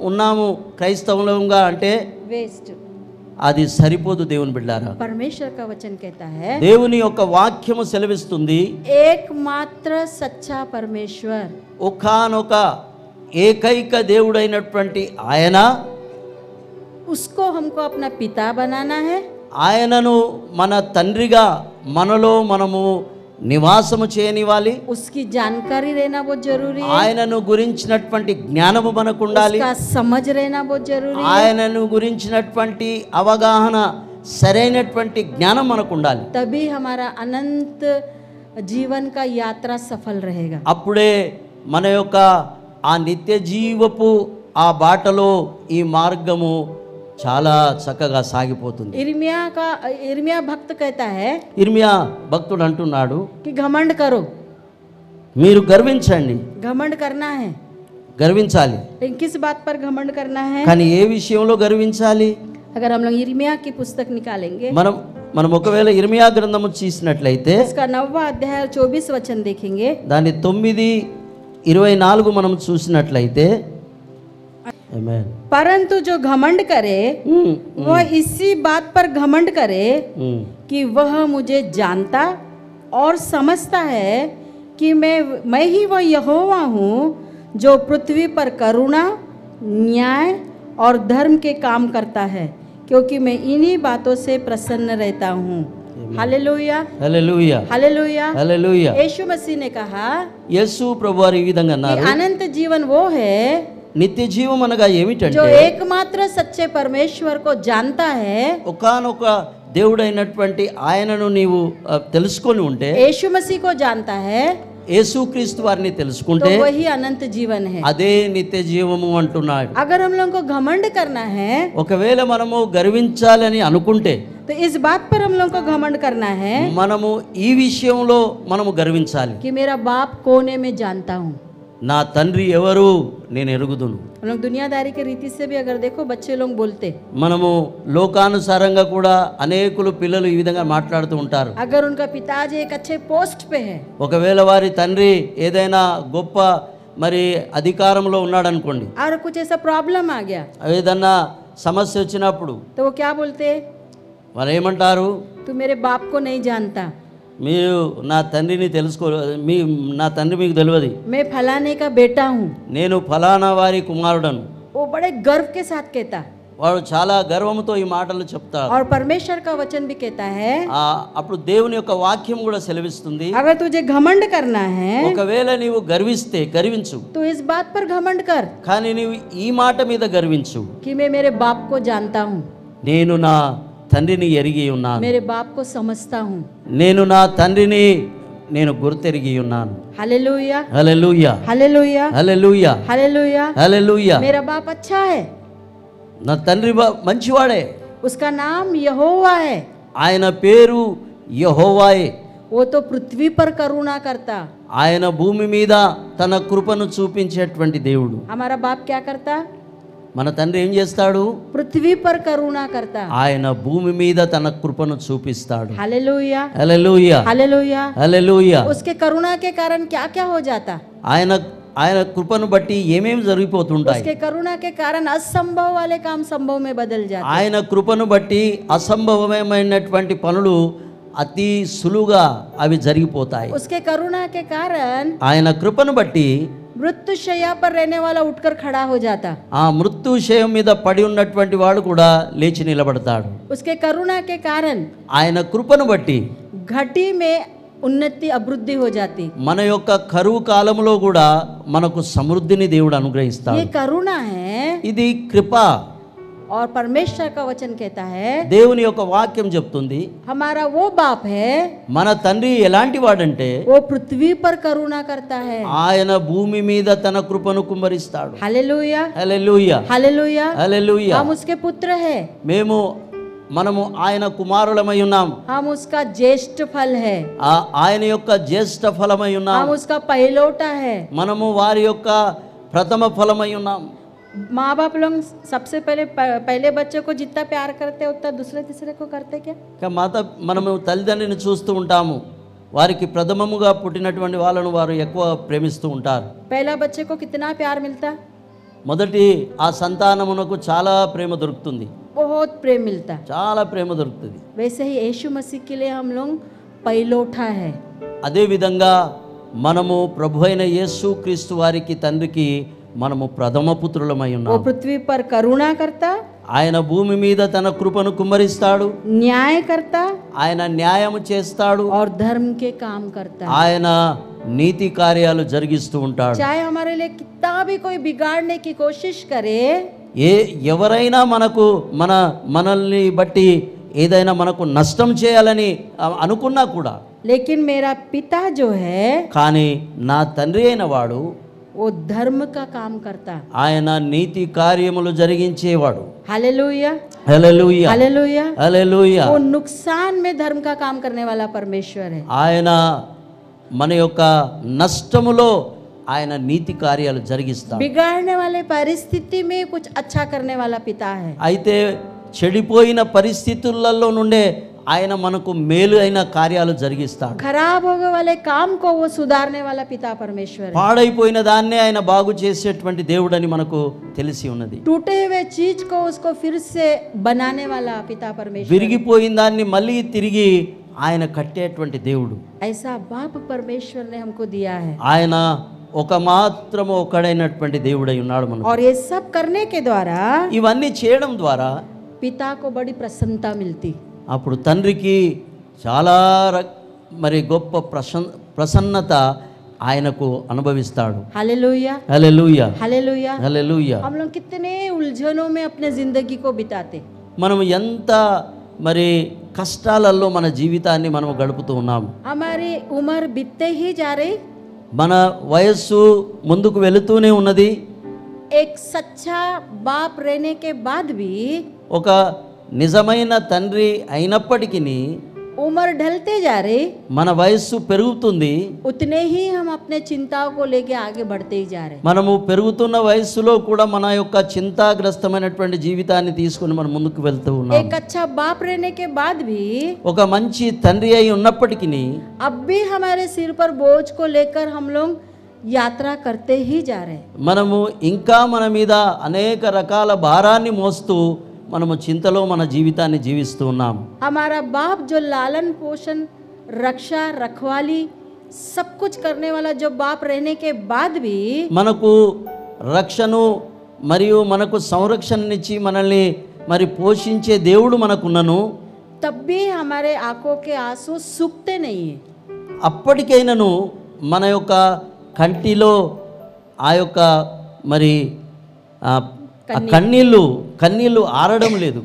ఉన్నాము క్రైస్తవులంగా అంటే वेस्ट. అది సరిపోదు దేవుని బిడ్డారా. परमेश्वर का वचन कहता है దేవుని యొక్క వాక్యము సెలవిస్తుంది, एकमात्र सच्चा परमेश्वर, ఒకానొక ఏకైక దేవుడైనటువంటి ఆయన, उसको हमको अपना पिता बनाना है, ఆయనను మన తండ్రిగా మనలో మనము నివాసము చేయనివ్వాలి. उसकी जानकारी रहना बहुत जरूरी है, ఆయనను గురించినటువంటి జ్ఞానము మనకు ఉండాలి. उसका समझ रहना बहुत जरूरी है, ఆయనను గురించినటువంటి అవగాహన సరైనటువంటి జ్ఞానం మనకు ఉండాలి. तभी हमारा अनंत जीवन का यात्रा सफल रहेगा. అప్పుడే మన యొక్క ఆ నిత్య జీవపు ఆ బాటలో ఈ మార్గము చాలా చక్కగా సాగిపోతుంది. इर्मिया भक्त कहता है ఇర్మియా భక్తుడు అంటున్నాడు, कि घमंड करो, మీరు గర్వించండి, घमंड करना है, గర్వించాలి. लेकिन किस बात पर घमंड करना है? కానీ ఏ విషయంలో గర్వించాలి? अगर हम लोग इर्मिया की पुस्तक निकालेंगे, మనం ఒకవేళ ఇర్మియా గ్రంథము చూసినట్లయితే उसका 9वां अध्याय 24 वचन देखेंगे, దాని 9:24 మనం చూసినట్లయితే, ఆమేన్, परंतु जो घमंड करे वह इसी बात पर घमंड करे कि वह मुझे जानता और समझता है कि मैं ही वह यहोवा हूँ जो पृथ्वी पर करुणा, न्याय और धर्म के काम करता है, क्योंकि मैं इन्हीं बातों से प्रसन्न रहता हूँ. Hallelujah, hallelujah, hallelujah. హల్లెలూయా. यीशु मसीह ने कहा యేసు ప్రభువారు ఈ విధంగా कि అన్నారు, अनंत जीवन वो है నిత్య జీవం అనగా जो ఏమిటంటే एकमात्र सच्चे परमेश्वर को जानता है, ఒకానొక దేవుడైనటువంటి ఆయనను నీవు తెలుసుకొని ఉంటే, यीशु मसीह को जानता है, యేసుక్రీస్తు వారిని तो తెలుసుకుంటే वही अनंत जीवन है. అదే నిత్య జీవము అంటున్నాడు. अगर हम लोगों को घमंड करना है ఒకవేళ మనము గర్వించాలని అనుకుంటే, तो इस बात पर हम लोगों को घमंड करना है మనము ఈ విషయంలో మనము గర్వించాలి. कि मेरा बाप कोने में जानता हूँ. నా తండ్రి ఎవరు నేను ఎరుగుదును. हम लोग दुनियादारी के रीति से भी अगर देखो बच्चे लोग बोलते, మనము లోకానుసారంగా కూడా అనేకులు పిల్లలు ఈ విధంగా మాట్లాడుతూ ఉంటారు. अगर उनका पिताजी एक अच्छे पोस्ट पे है, ఒకవేళ వారి తండ్రి ఏదైనా గొప్ప మరి అధికారంలో ఉన్నాడు అనుకోండి, और कुछ ऐसा प्रॉब्लम आ गया ఏదన్నా సమస్య వచ్చినప్పుడు तो वो क्या बोलते, వారు ఏమంటారు, तू मेरे बाप को नहीं जानता, మీరు నా తండ్రిని నా తండ్రి మీకు తెలియదు, मैं फलाने का बेटा हूँ. నేను ఫలానా వారి కుమారుడను. वो बड़े गर्व के साथ कहता. వాడు చాలా గర్వంతో ఈ మాటలు చెప్తాడు. और परमेश्वर का वचन भी कहता है అప్పుడు దేవుని యొక్క వాక్యం కూడా సెలవిస్తుంది, अगर तुझे घमंड करना है ఒకవేళ నీవు గర్విస్తే గర్వించు, तो इस बात पर घमंड कर కానీ నీవు ఈ మాట మీద గర్వించు, कि मैं मेरे बाप को जानता हूँ, నేను నా తండ్రిని ఎరిగి ఉన్నాను, मेरे बाप को समझता हूँ. నేను నా తండ్రిని నేను గుర్తెరిగి ఉన్నాను. Hallelujah, hallelujah, hallelujah, hallelujah, hallelujah. హల్లెలూయా. मेरा बाप अच्छा है, నా తండ్రి మంచివాడే, उसका नाम यहोवा है, ఆయన పేరు యెహోవాయే. वो तो पृथ्वी पर करुणा करता. ఆయన భూమి మీద తన కృపను చూపించేటువంటి దేవుడు. हमारा बाप क्या करता, మన తండ్రి ఏం చేస్తాడు, पृथ्वी पर करुणा करता. ఆయన భూమి మీద తన కృపను చూపిస్తాడు. Hallelujah, hallelujah, hallelujah. హల్లెలూయా. उसके करुणा के कारण क्या क्या हो जाता, ఆయన కృపను బట్టి ఏమేమి జరిగిపోతుంటాయి, उसके करुणा के कारण असंभव वाले काम संभव में बदल जाते. ఆయన కృపను బట్టి అసంభవమైనటువంటి పనులు అతి సులువుగా అవి జరిగిపోతాయి. उसके करुणा के कारण ఆయన కృపను బట్టి मृत्यु शैया पर रहने वाला उठकर खड़ा हो जाता. ఆ మృత్యుశయం మీద పడి ఉన్నటువంటి వాడు కూడా లేచి నిలబడతాడు. उसके करुणा के कारण ఆయన కృపను బట్టి घटी में उन्नति अभिवृद्धि हो जाती. మన యొక్క కరువు కాలంలో కూడా మనకు సమృద్ధిని దేవుడు అనుగ్రహిస్తాడు. ये करुणा है, ఇది కృప. और परमेश्वर का वचन कहता है దేవుని యొక్క వాక్యం చెప్తుంది हमारा वो बाप है మన తండ్రి ఎలాంటి వాడంటే वो पृथ्वी पर करुणा करता है। ఆయన భూమి మీద తన కృపను కుమ్మరిస్తాడు। Hallelujah hallelujah hallelujah hallelujah. हम उसके पुत्र हैं, మనము ఆయన కుమారులమై ఉన్నాం। हम उसका ज्येष्ठ फल है, ఆయన యొక్క జ్యేష్ఠ ఫలమై ఉన్నాం। हम उसका पहिलौठा है, మనము వారి యొక్క ప్రథమ ఫలమై ఉన్నాం। माँ बाप लोग सबसे पहले बच्चे को जितना प्यार करते उतना दूसरे तीसरे को करते क्या? మనము తల్లిదండ్రిని చూస్తూ ఉంటాము, వారికి ప్రథమముగా పుట్టినటువంటి వాళ్ళను వారు ఎక్కువ ప్రేమిస్తూ ఉంటారు। पहला बच्चे को कितना प्यार मिलता? మొదటి ఆ సంతానమునకు చాలా ప్రేమ దొరుకుతుంది, बहुत प्रेम मिलता, చాలా ప్రేమ దొరుకుతుంది। वैसे ही यीशु मसीह के लिए हम लोग पहिलौठा है। అదే విధంగా మనము ప్రభు అయిన యేసు క్రీస్తు వారికి తండ్రికి మనము ప్రథమ పుత్రులమై ఉన్నాము। वो पृथ्वी पर करुणा करता, ఆయన భూమి మీద తన కృపను కుమ్మరిస్తాడు, न्याय करता, ఆయన న్యాయము చేస్తాడు, और धर्म के काम करता। ఆయన నీతి కార్యాలు జరిగిస్తూ ఉంటాడు। चाहे हमारे लिए कितना भी कोई बिगाड़ने की कोशिश करे, ఎవరైనా మనల్ని బట్టి ఏదైనా మనకు నష్టం చేయాలని అనుకున్నా కూడా, लेकिन मेरा पिता जो है కానీ నా తండ్రి అయిన వాడు वो धर्म का काम करता, ఆయన నీతి కార్యములు జరిగించేవాడు। Hallelujah hallelujah hallelujah hallelujah. वो नुकसान में धर्म का काम करने वाला परमेश्वर है। ఆయన మన యొక్క నష్టములో ఆయన నీతి కార్యాలు జరిగిస్తాడు। बिगाड़ने वाले परिस्थिति में कुछ अच्छा करने वाला पिता है। అయితే చెడిపోయిన పరిస్థితులలో నుండే ఆయన మనకు మేలు అయిన కార్యాలు జరిగిస్తాడు। खराब होने वाले काम को वो सुधारने वाला पिता परमेश्वर है। పాడైపోయిన దాన్నే ఆయన బాగు చేసేటువంటి దేవుడని మనకు తెలిసి ఉన్నది। टूटे हुए चीज को उसको फिर से बनाने वाला पिता परमेश्वर। విరిగిపోయిన దాన్ని మళ్ళీ తిరిగి ఆయన కట్టేటువంటి దేవుడు। ऐसा बाप परमेश्वर ने हमको दिया है, ఆయన ఒక్కడైనటువంటి దేవుడై ఉన్నాడు మనకు। और ये सब करने के द्वारा ఇవన్నీ చేయడం ద్వారా पिता को बड़ी प्रसन्नता मिलती, అప్పుడు తండ్రికి చాలా గొప్ప ప్రసన్నత ఆయనకు అనుభవిస్తాడు। Hallelujah hallelujah hallelujah hallelujah. हम लोग कितने उलझनों में अपने जिंदगी को बिताते, మనం ఎంత కష్టాలలో మన జీవితాన్ని మనం గడుపుతూ ఉన్నాము। हमारी उम्र बीतते ही जा रही, మన వయస్సు ముందుకు వెళుతూనే ఉన్నది। एक सच्चा बाप रहने के बाद भी ఒక నిజమైన తండ్రి అయినప్పటికీ उम्र ढलते जा रही, మన వయస్సు పెరుగుతుంది, उतने ही हम अपने चिंताओं को लेके आगे बढ़ते ही जा रहे। మనము పెరుగుతున్న వయస్సులో కూడా మన యొక్క చింతాగ్రస్తమైనటువంటి జీవితాన్ని తీసుకుని మనం ముందుకు వెళ్తూ ఉన్నాం। एक अच्छा बाप रहने के बाद भी ఒక మంచి తండ్రి అయి ఉన్నప్పటికీ अब भी हमारे सिर पर बोझ को लेकर हम लोग यात्रा करते ही जा रहे। మనము ఇంకా మన మీద అనేక రకాల భారాన్ని మోస్తూ మనము చింతలో మన జీవితాన్ని జీవిస్తూ ఉన్నాం। हमारा बाप जो लालन पोषण रक्षा रखवाली सब कुछ करने वाला जो बाप रहने के बाद भी మనకు రక్షను మరియు మనకు సంరక్షణనిచ్చి మనల్ని పోషించే దేవుడు మనకున్నను, तब भी हमारे आंखों के आंसू सूखते नहीं है। అప్పటికైనను మన యొక్క కంటిలో ఆ యొక్క కన్నీళ్ళు ఆరడం లేదు।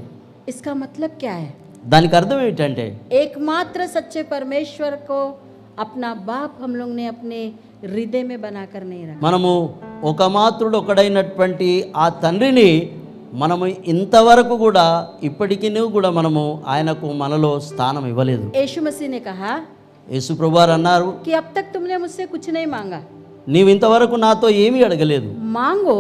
इसका मतलब क्या है? దానికి అర్థం ఏంటంటే एकमात्र सच्चे परमेश्वर को अपना बाप हम लोग ने अपने हृदय में बनाकर नहीं रखा। మనము ఒకడైనటువంటి ఆ తండ్రిని మనము ఇంతవరకు కూడా ఇప్పటికీ కూడా మనము ఆయనకు మనలో స్థానం ఇవ్వలేదు। यीशु मसीह ने कहा, యేసు ప్రభువారు అన్నారు, कि अब तक तुमने मुझसे कुछ नहीं मांगा, నీవు ఇంతవరకు నాతో ఏమీ అడగలేదు, मांगो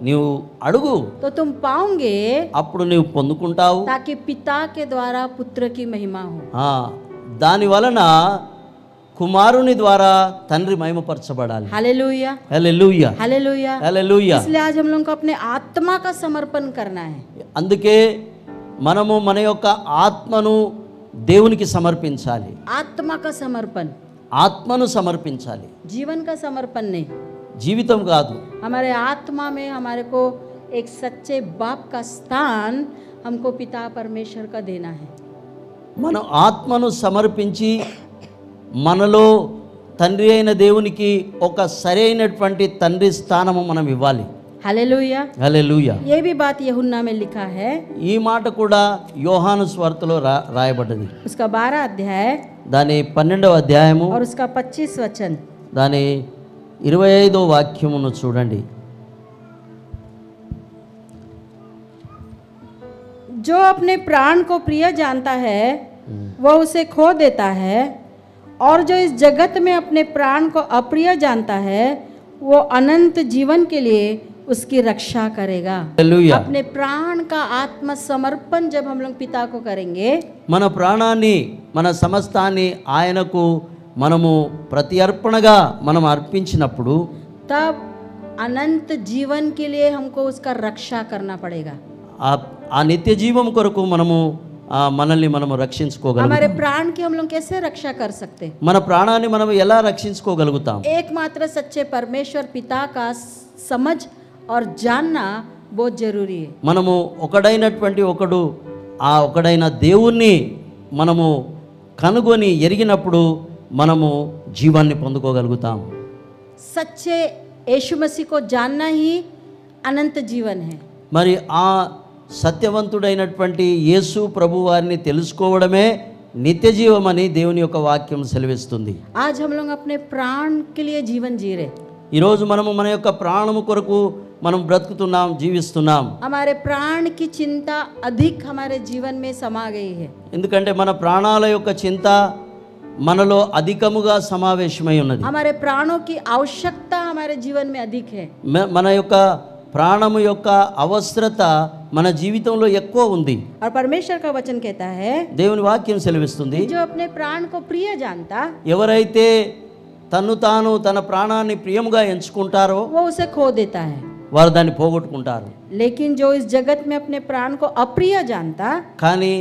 నీవు అడుగు तो तुम पाओगे, అప్పుడు నీవు పొందుకుంటావు। ताकि पिता के द्वारा पुत्र की महिमा हो। దాని వలన కుమారుని ద్వారా తండ్రి మహిమపరచబడాలి। Hallelujah hallelujah hallelujah hallelujah. इसलिए आज हम लोग को अपने आत्मा का समर्पण करना है। అందుకే మనము మన యొక్క ఆత్మను దేవునికి సమర్పించాలి। आत्मा का समर्पण, ఆత్మను సమర్పించాలి, जीवन का समर्पण नहीं। జీవితం కాదు। हमारे आत्मा में हमारे को एक सच्चे बाप का स्थान हमको पिता परमेश्वर का देना है। మన ఆత్మను సమర్పించి మనలో తండ్రి అయిన దేవునికి ఒక సరైనటువంటి తండ్రి స్థానము మనం ఇవ్వాలి। हालेलुया। హల్లెలూయా. ये भी बात यूहन्ना में लिखा है, ఈ మాట కూడా యోహాను స్వార్తలో రాయబడ్డది. उसका 12 अध्याय దాని 12వ అధ్యాయము और उसका 25 वचन। దాని 25వ వాక్యమును చూడండి. जो अपने प्राण को प्रिय जानता है वह उसे खो देता है, और जो इस जगत में अपने प्राण को अप्रिय जानता है वो अनंत जीवन के लिए उसकी रक्षा करेगा। హల్లెలూయా. अपने प्राण का आत्मसमर्पण जब हम लोग पिता को करेंगे, మన ప్రాణాన్ని మన సమస్తాన్ని ఆయనకు మనము ప్రతి అర్పణగా మనం అర్పించినప్పుడు तब अनंत जीवन के लिए हमको उसका रक्षा करना पड़ेगा। ఆ నిత్య జీవం కొరకు మనము మనల్ని మనము రక్షించుకోగలుగుతాం. हमारे प्राण की हम लोग कैसे रक्षा कर सकते? మన ప్రాణాన్ని మనం ఎలా రక్షించుకోగలుగుతాం? एकमात्र सच्चे परमेश्वर पिता का समझ और जानना बहुत जरूरी है। మనము ఒకడైన దేవుణ్ణి మనము కనుగొని ఎరిగినప్పుడు మనము జీవాన్ని పొందుకోగలుగుతాం. सच्चे यीशु मसीह को जानना ही अनंत जीवन है। మరి ఆ సత్యవంతుడైనటువంటి యేసు ప్రభు వారిని తెలుసుకోవడమే నిత్య జీవమని దేవుని యొక్క వాక్యం సెలవిస్తుంది. आज हम लोग अपने प्राण के लिए जीवन जी रहे। ఈరోజు మనము మన యొక్క ప్రాణము కొరకు మనం బ్రతుకుతున్నాం, జీవిస్తున్నాం. हमारे प्राण की चिंता अधिक हमारे जीवन में समा गई है। ఎందుకంటే మన ప్రాణాల యొక్క చింత మనలో అధికముగా సమావేశమై ఉన్నది. हमारे प्राणों की आवश्यकता हमारे जीवन में अधिक है। మన యొక్క ప్రాణము యొక్క అవసరత మన జీవితంలో ఎక్కువ ఉంది. और परमेश्वर का वचन कहता है, దేవుని వాక్యం సెలవిస్తుంది, जो अपने प्राण को प्रिय जानता ఎవరైతే తాను తన ప్రాణాన్ని ప్రియముగా ఎంచుకుంటారో वो उसे खो देता है, వారు దాన్ని పోగొట్టుకుంటారు. लेकिन जो इस जगत में अपने प्राण को अप्रिय जानता, కానీ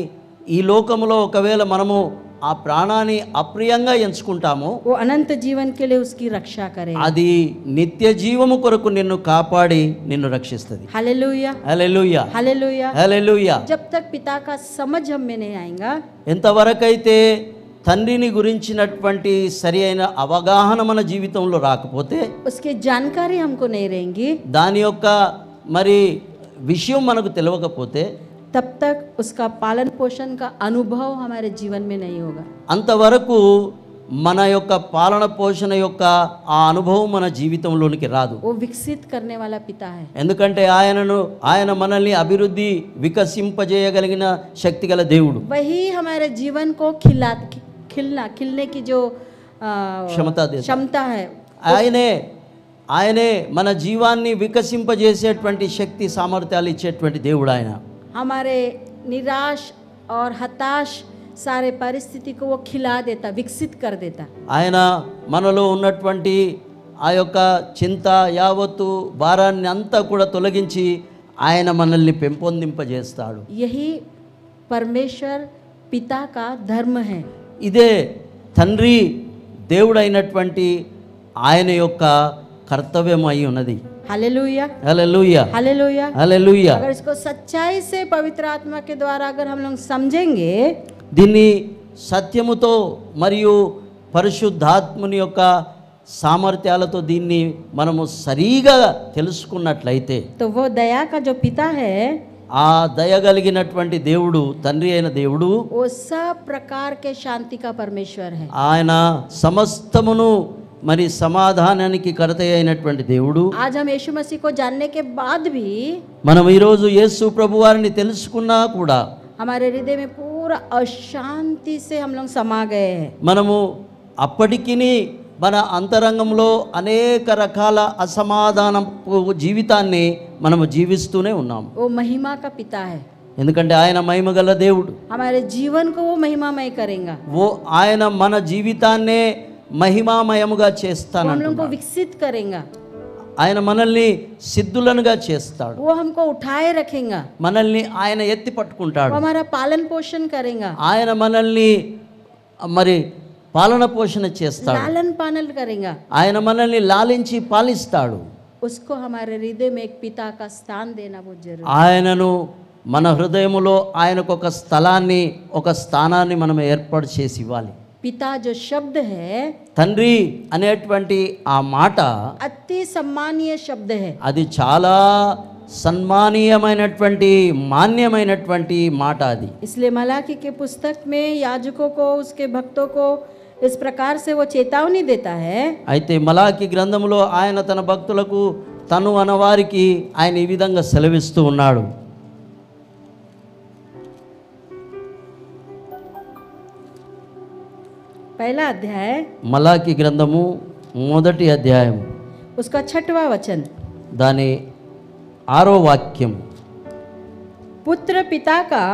ఈ లోకములో ఒకవేళ మనము ఆ ప్రాణాన్ని అప్రియంగా ఎంచుకుంటామో वो अनंत जीवन के लिए उसकी रक्षा करेगा। అది నిత్య జీవము కొరకు నిన్ను కాపాడి నిన్ను రక్షిస్తుంది. Hallelujah, hallelujah, hallelujah. హల్లెలూయా. जब तक पिता का समझ हम में नहीं आएगा, ఎంతవరకైతే తండ్రిని గురించినటువంటి సరి అయిన అవగాహన మన జీవితంలో రాకపోతే, उसकी जानकारी हमको नहीं रहेंगी, దాని యొక్క మరి విషయం మనకు తెలియకపోతే, तब तक उसका पालन पोषण का अनुभव हमारे जीवन में नहीं होगा। అంతవరకు మన యొక్క పాలన పోషణ యొక్క ఆ అనుభవం మన జీవితంలోనికి రాదు. वो विकसित करने वाला पिता है। ఎందుకంటే ఆయన మనల్ని అభివృద్ధి వికసింపజేయగలిగిన శక్తి గల దేవుడు. वही हमारे जीवन को खिलने की जो क्षमता है, ఆయనే మన జీవాన్ని వికసింపజేసేటువంటి శక్తి సామర్థ్యాలు ఇచ్చేటువంటి దేవుడు ఆయన. हमारे निराश और हताश सारे परिस्थिति को वो खिला देता, विकसित कर देता। ఆయన మనలో ఉన్నటువంటి ఆ యొక్క చింత యావత్తు భారాన్ని అంతా కూడా తొలగించి ఆయన మనల్ని పెంపొందింపజేస్తాడు. यही परमेश्वर पिता का धर्म है। ఇదే తండ్రి దేవుడైనటువంటి ఆయన యొక్క కర్తవ్యం అయి ఉన్నది. Hallelujah, hallelujah, hallelujah, hallelujah. अगर इसको सच्चाई से पवित्र आत्मा के द्वारा अगर हम लोग समझेंगे, దీన్ని సత్యముతో మరియు పరిశుద్ధాత్ముని యొక్క సామర్థ్యాలతో దీన్ని మనము సరిగా తెలుసుకున్నట్లయితే, तो वो दया का जो पिता है, ఆ దయగలిగినటువంటి దేవుడు, తండ్రి అయిన దేవుడు, वो सब प्रकार के शांति का परमेश्वर है। ఆయన సమస్తమును మరి సమాధానానికి కర్త అయినటువంటి దేవుడు. आज हम यीशु मसीह को जानने के बाद भी మనం ఈరోజు యేసు ప్రభు వారిని తెలుసుకున్నా కూడా हमारे हृदय में पूरा अशांति से हम लोग समा गए हैं। మనము అప్పటికి మన అంతరంగంలో అనేక రకాల అసమాధాన జీవితాన్ని మనము జీవిస్తూనే ఉన్నాము. वो महिमा का पिता है, ఎందుకంటే ఆయన మహిమగల దేవుడు. हमारे जीवन को वो महिमामय करेगा, ఆయన మన జీవితాన్నే మహిమామయముగా वो हम लोग को చేస్తానంటున్నాడు. विकसित करेगा, ఆయన మనల్ని సిద్ధులనుగా చేస్తాడు. वो हमको उठाए रखेगा, మనల్ని ఆయన ఎత్తి वो పట్టుకుంటాడు. हमारा पालन पोषण करेगा, ఆయన మనల్ని మరి పాలన పోషణ చేస్తాడు. लालन पालन करेगा। ఆయన మనల్ని లాలించి పాలిస్తాడు. उसको हमारे हृदय में एक पिता का स्थान देना बहुत जरूरी है। ఆయనను మన హృదయములో ఆయనకు ఒక స్థలాన్ని, ఒక స్థానాన్ని మనం ఏర్పాటు చేసి ఇవ్వాలి. पिता जो शब्द है తండ్రి అనేటువంటి ఆ మాట अति सम्मानीय शब्द है। అది చాలా సన్మానీయమైనటువంటి మాన్యమైనటువంటి మాట అది. इसलिए मलाकी के पुस्तक में याजकों को उसके भक्तों को इस प्रकार से वो चेतावनी देता है। అయితే మలాకి గ్రంథములో ఆయన తన భక్తులకు తను అనవారికి ఆయన ఈ విధంగా సెలవిస్తూ ఉన్నాడు. पहला अध्याय మలాకి గ్రంథము మొదటి అధ్యాయం उसका 6वां वचन, దాని 6వ వాక్యం. पुत्र पिता का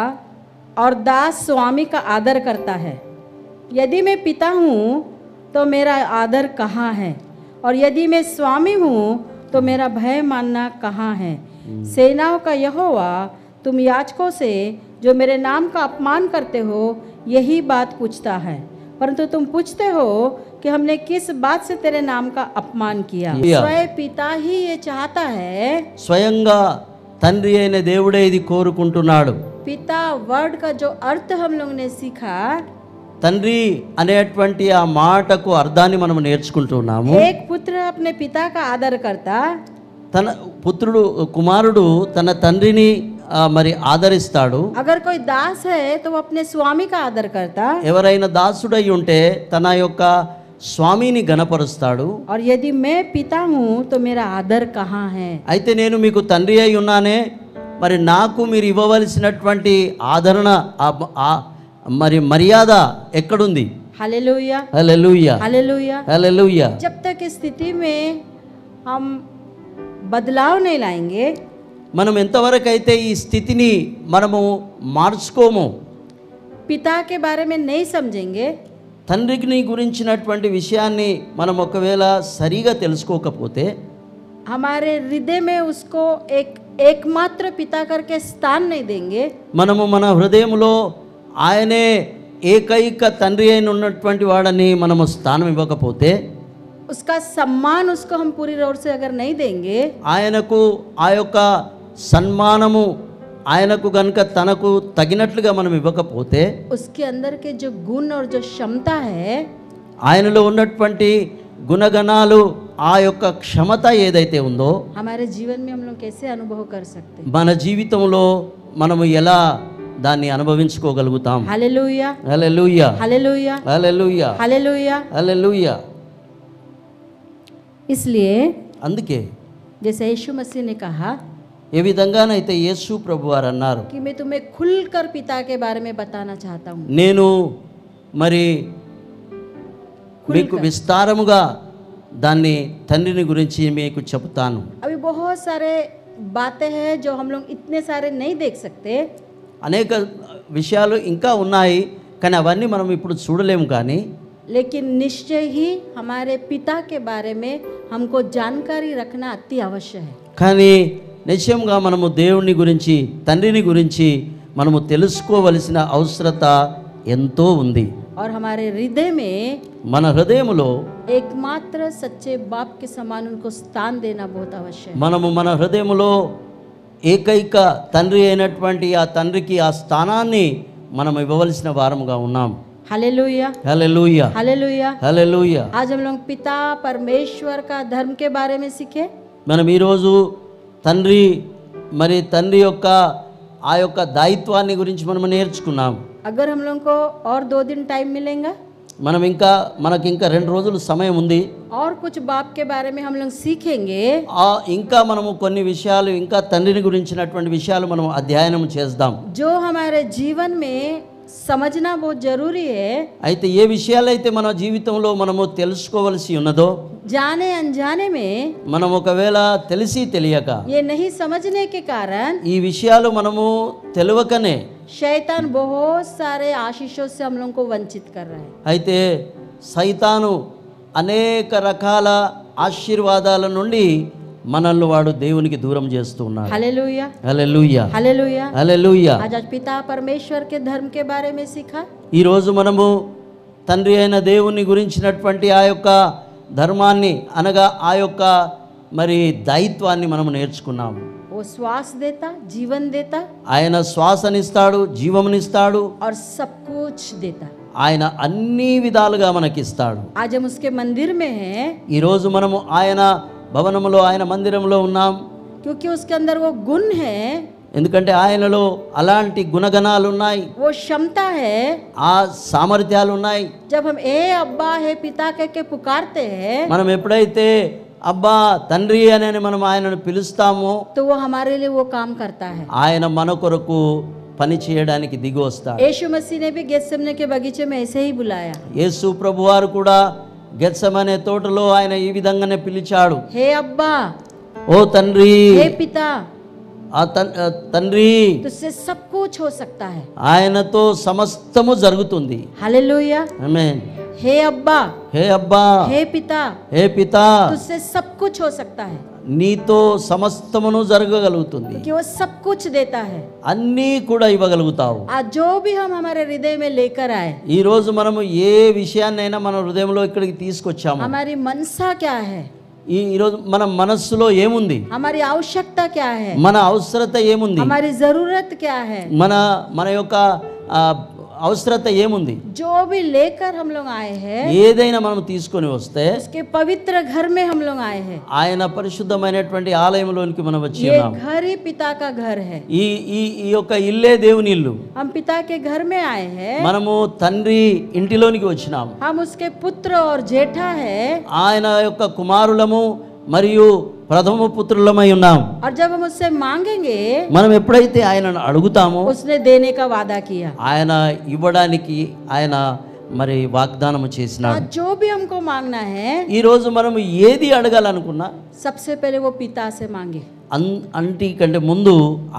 और दास स्वामी का आदर करता है। यदि मैं पिता हूँ तो मेरा आदर कहाँ है, और यदि मैं स्वामी हूँ तो मेरा भय मानना कहाँ है। सेनाओं का यहोवा तुम याजकों से जो मेरे नाम का अपमान करते हो यही बात पूछता है, परंतु तुम पूछते हो कि हमने किस बात से तेरे नाम का अपमान किया। स्वयं पिता ही ये चाहता है, స్వయంగా తండ్రి అయిన దేవుడే ఇది కోరుకుంటున్నాడు. पिता वर्ड का जो अर्थ हम लोग ने सीखा, తండ్రి అనేటువంటి ఆ మాటకు అర్థాన్ని మనం నేర్చుకుంటున్నాము. एक पुत्र अपने पिता का आदर करता, తన పుత్రుడు కుమారుడు తన తండ్రిని మరి ఆదరిస్తాడు. अगर कोई दास है तो वो अपने स्वामी का आदर करता, ఎవరైనా దాసుడై ఉంటే తన యొక్క స్వామిని గణపరుస్తాడు. और यदि मैं पिता हूँ तो मेरा आदर कहाँ है। అయితే నేను మీకు తండ్రి అయి ఉన్నానే, మరి నాకు మీరు ఇవ్వవలసినటువంటి ఆదరణ మరి మర్యాద ఎక్కడుంది? Hallelujah hallelujah hallelujah. హల్లెలూయా. जब तक इस स्थिति में हम बदलाव नहीं लाएंगे, మనం ఎంతవరకు అయితే ఈ స్థితిని మనము మార్చుకోము, पिता के बारे में नहीं समझेंगे, తండ్రిని గురించినటువంటి విషయాన్ని మనం ఒకవేళ సరిగా తెలుసుకోకపోతే हमारे हृदय में उसको एक एकमात्र पिता करके स्थान नहीं देंगे, మనము మన హృదయంలో ఆయనే ఏకైక తండ్రి అయిన ఉన్నటువంటి వాడని మనము స్థానం ఇవ్వకపోతే, उसका सम्मान उसको हम पूरी रोड से अगर नहीं देंगे, ఆయనకు ఆ యొక్క సన్మానము ఆయనకు గనుక తనకు తగినట్లుగా మనం ఇవ్వకపోతే, उसके अंदर के जो गुण और जो क्षमता है, ఆయనలో ఉన్నటువంటి గుణగణాలు ఆ యొక్క క్షమత ఏదైతే ఉందో हमारे जीवन में हम लोग कैसे अनुभव कर सकते हैं। మన జీవితంలో మనము ఎలా దాన్ని అనుభవించుకోగలుగుతాం? Hallelujah hallelujah hallelujah hallelujah hallelujah. Hallelujah. इसलिए అందుకే जैसे यीशु मसीह ने कहा ఏ విధంగానైతే యేసు ప్రభు వారు అన్నారు, कि मैं तुम्हें खुलकर पिता के बारे में बताना चाहता हूँ, నేను మరి మీకు విస్తారముగా దాన్ని తండ్రిని గురించి మీకు చెబుతాను. अभी बहुत सारे बातें हैं जो हम लोग इतने सारे नहीं देख सकते, అనేక విషయాలు ఇంకా ఉన్నాయి, కానీ అవన్నీ మనం ఇప్పుడు చూడలేము. కానీ लेकिन निश्चय ही हमारे पिता के बारे में हमको जानकारी रखना अति आवश्यक है। కానీ నిశ్చయంగా మనము దేవుని గురించి తండ్రిని గురించి మనము తెలుసుకోవలసిన అవసరత ఎంతో ఉంది. और हमारे हृदय में మన హృదయములో एकमात्र सच्चे बाप के समान उनको स्थान देना बहुत आवश्यक है। మనము మన హృదయములో ఏకైక తండ్రి అయినటువంటి ఆ తండ్రికి ఆ స్థానాన్ని మనం ఇవ్వవలసిన వారముగా ఉన్నాం. Hallelujah hallelujah hallelujah. హల్లెలూయా. आज हम लोग पिता परमेश्वर का धर्म के बारे में सीखे। మనం ఈరోజు తండ్రి మరి తండ్రి యొక్క ఆ యొక్క దాయిత్వాన్ని గురించి మనం నేర్చుకున్నాం. अगर हम लोग को और 2 दिन टाइम मिलेगा, మనకి ఇంకా 2 రోజులు సమయం ఉంది. और कुछ बाप के बारे में हम लोग सीखेंगे, ఇంకా మనము కొన్ని విషయాలు ఇంకా తండ్రిని గురించినటువంటి విషయాలు మనం అధ్యయనం చేద్దాం. जो हमारे जीवन में समझना बहुत जरूरी है। అయితే ఏ విషయాలైతే మన జీవితంలో మనము తెలుసుకోవలసి ఉన్నదో, जाने अनजाने में మనం ఒకవేళ తెలిసి తెలియక ये नहीं समझने के कारण ఈ విషయాలు మనము తెలియకనే शैतान बहुत सारे आशीषों से हम लोग को वंचित कर रहा है। అయితే సైతాను అనేక రకాల ఆశీర్వాదాల నుండి మనల్ని వాడు దేవునికి దూరం చేస్తూ ఉన్నాడు. Hallelujah hallelujah hallelujah. హల్లెలూయా. आज पिता परमेश्वर के धर्म के बारे में सीखा। ఈ రోజు మనము తండ్రి అయిన దేవుని గురించినటువంటి ఆ యొక్క ధర్మాన్ని అనగా ఆ యొక్క మరి దాయిత్వాన్ని మనము నేర్చుకున్నాము. वो श्वास देता, जीवन देता ఆయన శ్వాసనిస్తాడు, జీవమునిస్తాడు, और सब कुछ देता। ఆయన అన్ని విధాలుగా మనకిస్తాడు. आज हम उसके मंदिर में हैं, ఈ రోజు మనము ఆయన భవనములో, ఆయన మందిరంలో ఉన్నాం. क्योंकि उसके अंदर वो गुण है, ఎందుకంటే ఆయనలో అలాంటి గుణగణాలు ఉన్నాయి, वो क्षमता है. ఆ సామర్థ్యాలు ఉన్నాయి. जब हम ए अब्बा है पिता कह के पुकारते हैं, మనం ఎప్పుడైతే అబ్బా తండ్రి అని మనం ఆయనను పిలుస్తామో, तो वो हमारे लिए वो काम करता है. ఆయన మన కొరకు పని చేయడానికి దిగి వస్తాడు. यीशु मसीह ने भी गेत्सेमने के बगीचे में ऐसे ही बुलाया. యేసు ప్రభువారు కూడా గెత్సెమనే తోటలో ఆయన ఈ విధంగానే పిలిచాడు. हे अब्बा, ఓ తండ్రి, हे पिता, ఆ తండ్రి, तुझसे सब कुछ हो सकता है. ఆయనతో సమస్తము జరుగుతుంది. हालेलुया. ఆమేన్. हे अब्बा, హే అబ్బా, हे पिता, హే పితా, तुझसे सब कुछ हो सकता है, నీతో సమస్తమును జరగగలుగుతుంది, क्योंकि वो सब कुछ देता है. అన్నీ కూడా ఇవ్వగలుగుతావు. आज जो भी हम हमारे हृदय में लेकर आए, ఈ రోజు మనము ఏ విషయాన్నైనా మన హృదయంలో ఇక్కడికి తీసుకొచ్చాము. हमारी मनसा क्या है, ఈరోజు మన మనస్సులో ఏముంది, हमारी आवश्यकता क्या है, మన అవసరత ఏముంది, हमारी जरूरत क्या है, మన యొక్క అవసరత ఏముంది, जो भी लेकर हम लोग आए हैं, ఏదైనా మనం తీసుకొని వస్తే उसके पवित्र घर में हम लोग आए हैं. ఆయన పరిశుద్ధమైనటువంటి ఆలయంలోనికి మనం వచ్చి ये ఉన్నాం. घर ही पिता का घर है. ఈ ఈ ఈ యొక్క ఇల్లే దేవుని ఇల్లు. हम पिता के घर में आए हैं, మనము తండ్రి ఇంటిలోనికి వచ్చినాము. हम उसके पुत्र और जेठा है. ఆయన యొక్క కుమారులము మరియు ప్రథమ పుత్రులమై ఉన్నాం. और जब हम उससे मांगेंगे, మనం ఎప్పుడైతే ఆయనను అడుగుతామో, उसने देने का वादा किया. ఆయన ఇవ్వడానికి ఆయన మరి వాగ్దానం చేసినాడు. आज जो भी हमको मांगना है, ఈ రోజు మనం ఏది అడగాలనుకున్నా सबसे पहले वो पिता से मांगे, అంటికంటే ముందు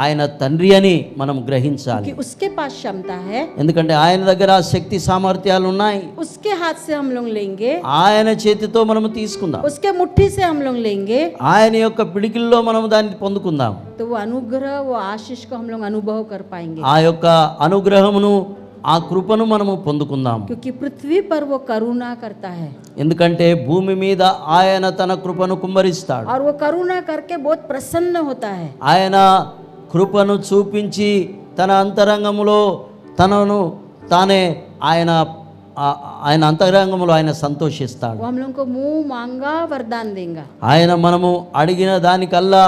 ఆయన తండ్రి అని మనం గ్రహించాలి. कि उसके पास क्षमता है, ఎందుకంటే ఆయన దగ్గర శక్తి సామర్థ్యాలు ఉన్నాయి. उसके हाथ से हम लोग लेंगे, ఆయన చేతితో మనము తీసుకుందాం, उसके मुट्ठी से हम लोग लेंगे, ఆయన యొక్క పిడికిల్లో మనము దాన్ని పొందుకుందాం. तो वो अनुग्रह, वो आशीष को हम लोग अनुभव कर पाएंगे. ఆ యొక్క అనుగ్రహమును, ఆ కృపను మనము పొందుకుందాం. क्योंकि पृथ्वी पर वो करुणा करता है, ఎందుకంటే భూమి మీద ఆయన తన కృపను కుమ్మరిస్తాడు. और वो करुणा करके बहुत प्रसन्न होता है. ఆయన కృపను చూపించి తన అంతరంగములో తనను తానే ఆయన అంతరంగములో ఆయన సంతోషిస్తాడు. वो हम लोग को मुंह मांगा वरदान देगा. ఆయన మనము అడిగిన దానికల్లా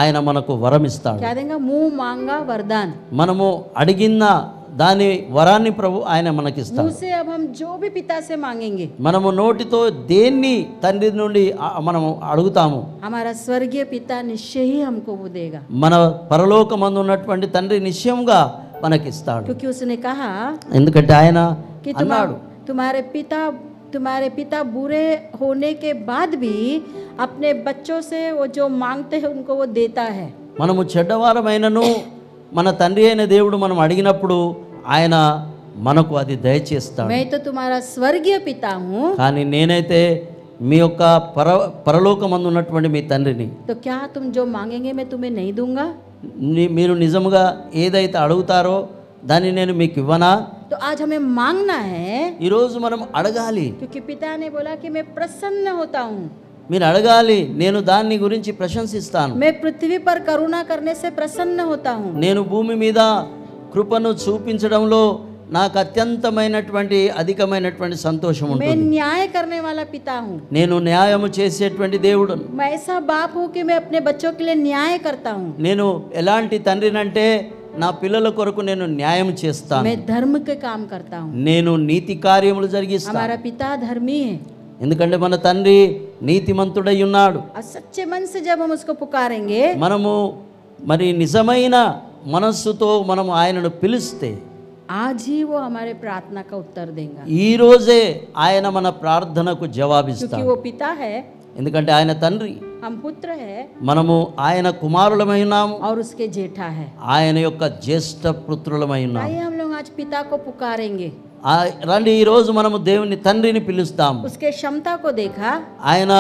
ఆయన మనకు వరం ఇస్తాడు. क्या देगा? मुंह मांगा वरदान. మనము అడిగిన దాని వరాన్ని ప్రభు ఆయన మనకిస్తాడు. मुंह से अब हम जो भी पिता से मांगेंगे, మనము నోటితో దేన్ని తండ్రి నుండి మనము అడుగుతాము, हमारा स्वर्गीय पिता निश्चय ही हमको वो देगा. మన పరలోకమందు ఉన్నటువంటి తండ్రి నిశ్చయంగా మనకిస్తాడు. क्योंकि उसने कहा ఎందుకంటే ఆయన कि అన్నాడు, तुम्हारे पिता बुरे होने के बाद भी अपने बच्चों से वो जो मांगते हैं उनको वो देता है. మనము చెడ్డవారమైనను మన తండ్రి అయిన దేవుడు మనం అడిగినప్పుడు ఆయన మనకు అది దయచేస్తాడు. मैं तो तुम्हारा स्वर्गीय पिता हूँ, కానీ నేనైతే మీ యొక్క పరలోకమందు ఉన్నటువంటి మీ తండ్రిని. तो क्या तुम जो मांगेंगे मैं तुम्हें नहीं दूंगा? మీరు నిజముగా ఏదైతే అడుగుతారో దాన్ని నేను మీకు ఇవ్వనా? तो आज हमें मांगना है, ఈరోజు మనం అడగాలి. क्योंकि पिता ने बोला कि मैं प्रसन्न होता हूँ, మీరు అడగాలి, నేను దాన్ని గురించి ప్రశంసిస్తాను. मैं पृथ्वी पर करुणा करने से प्रसन्न होता हूँ, నేను భూమి మీద కృపను చూపించడంలో నాకు అత్యంతమైనటువంటి అధికమైనటువంటి సంతోషం मैं ఉంటుంది. न्याय करने वाला पिता हूँ, నేను న్యాయము చేసేటువంటి దేవుడు. मैं ऐसा बाप हूँ कि मैं अपने बच्चों के लिए न्याय करता हूँ, నేను ఎలాంటి తండ్రినంటే నా పిల్లల కొరకు నేను న్యాయం చేస్తాను, मैं धर्म के काम करता हूँ. నేను నీతి కార్యములు జరిగిస్తాను. हमारा पिता धर्मी है, ఎందుకంటే మన తండ్రి నీతిమంతుడై ఉన్నాడు. और सच्चे मन से जब हम उसको पुकारेंगे, మనము మరి నిజమైన మనస్సుతో మనము ఆయనను పిలిస్తే आज ही वो हमारे प्रार्थना का उत्तर देगा. ఈ రోజే ఆయన మన ప్రార్థనకు क्योंकि జవాబిస్తాడు. वो पिता है, ఎందుకంటే ఆయన తండ్రి, हम पुत्र है, మనము ఆయన కుమారులమై ఉన్నాము, और उसके जेठा है. ఆయన యొక్క జ్యేష్ఠ పుత్రులమై ఉన్నాము. आइए हम लोग आज पिता को पुकारेंगे. రండి, ఈరోజు మనము దేవుని తండ్రిని పిలుస్తాము. उसके क्षमता को देखा ఆయన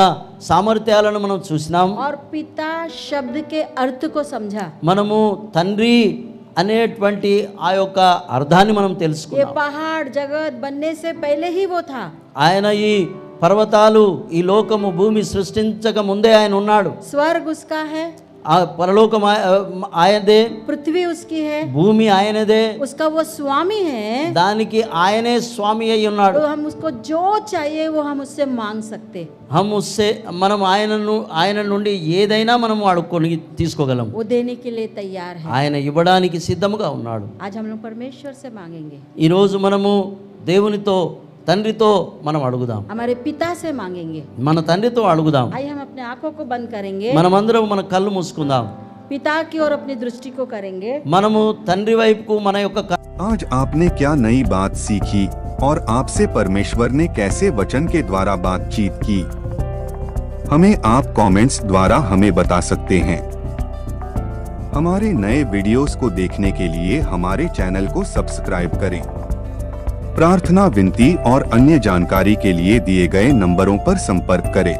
సామర్థ్యాలను మనం చూసినాం. और पिता शब्द के अर्थ को समझा. మనము తండ్రి అనేటువంటి ఆ యొక్క అర్థాన్ని మనం ये తెలుసుకున్నాం. पहाड़ जगत बनने से पहले ही वो था. ఆయన ఈ పర్వతాలు, ఈ లోకము, భూమి సృష్టించక ముందే ఆయన ఉన్నాడు. स्वर्ग उसका है, ఆ పరలోకం ఆయనదే, पृथ्वी उसकी है, భూమి ఆయనదే, उसका वो स्वामी है। దానికి ఆయనే స్వామి అయి ఉన్నాడు. तो हम उसको जो चाहिए वो हम उससे मांग सकते, మనం ఆయన నుండి ఏదైనా మనం అడుక్కొని తీసుకోగలం. वो देने के लिए तैयार है। ఆయన ఇవ్వడానికి సిద్ధముగా ఉన్నాడు. आज हम लोग परमेश्वर से मांगेंगे, ఈ రోజు మనము దేవునితో తండ్రితో మనం అడుగుదాం, हमारे पिता से मांगेंगे। మన తండ్రితో అడుగుదాం. आइए हम अपने आंखों को बंद करेंगे, మనమందరం మన కళ్ళు మూసుకుందాం, पिता की ओर अपनी दृष्टि को करेंगे। మనము తండ్రి వైపుకు మన యొక్క आज आपने क्या नई बात सीखी और आपसे परमेश्वर ने कैसे वचन के द्वारा बातचीत की, हमें आप कमेंट्स द्वारा हमें बता सकते हैं। हमारे नए वीडियोस को देखने के लिए हमारे चैनल को सब्सक्राइब करें। प्रार्थना, विनती और अन्य जानकारी के लिए दिए गए नंबरों पर संपर्क करें।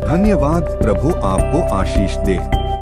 धन्यवाद। प्रभु आपको आशीष दे।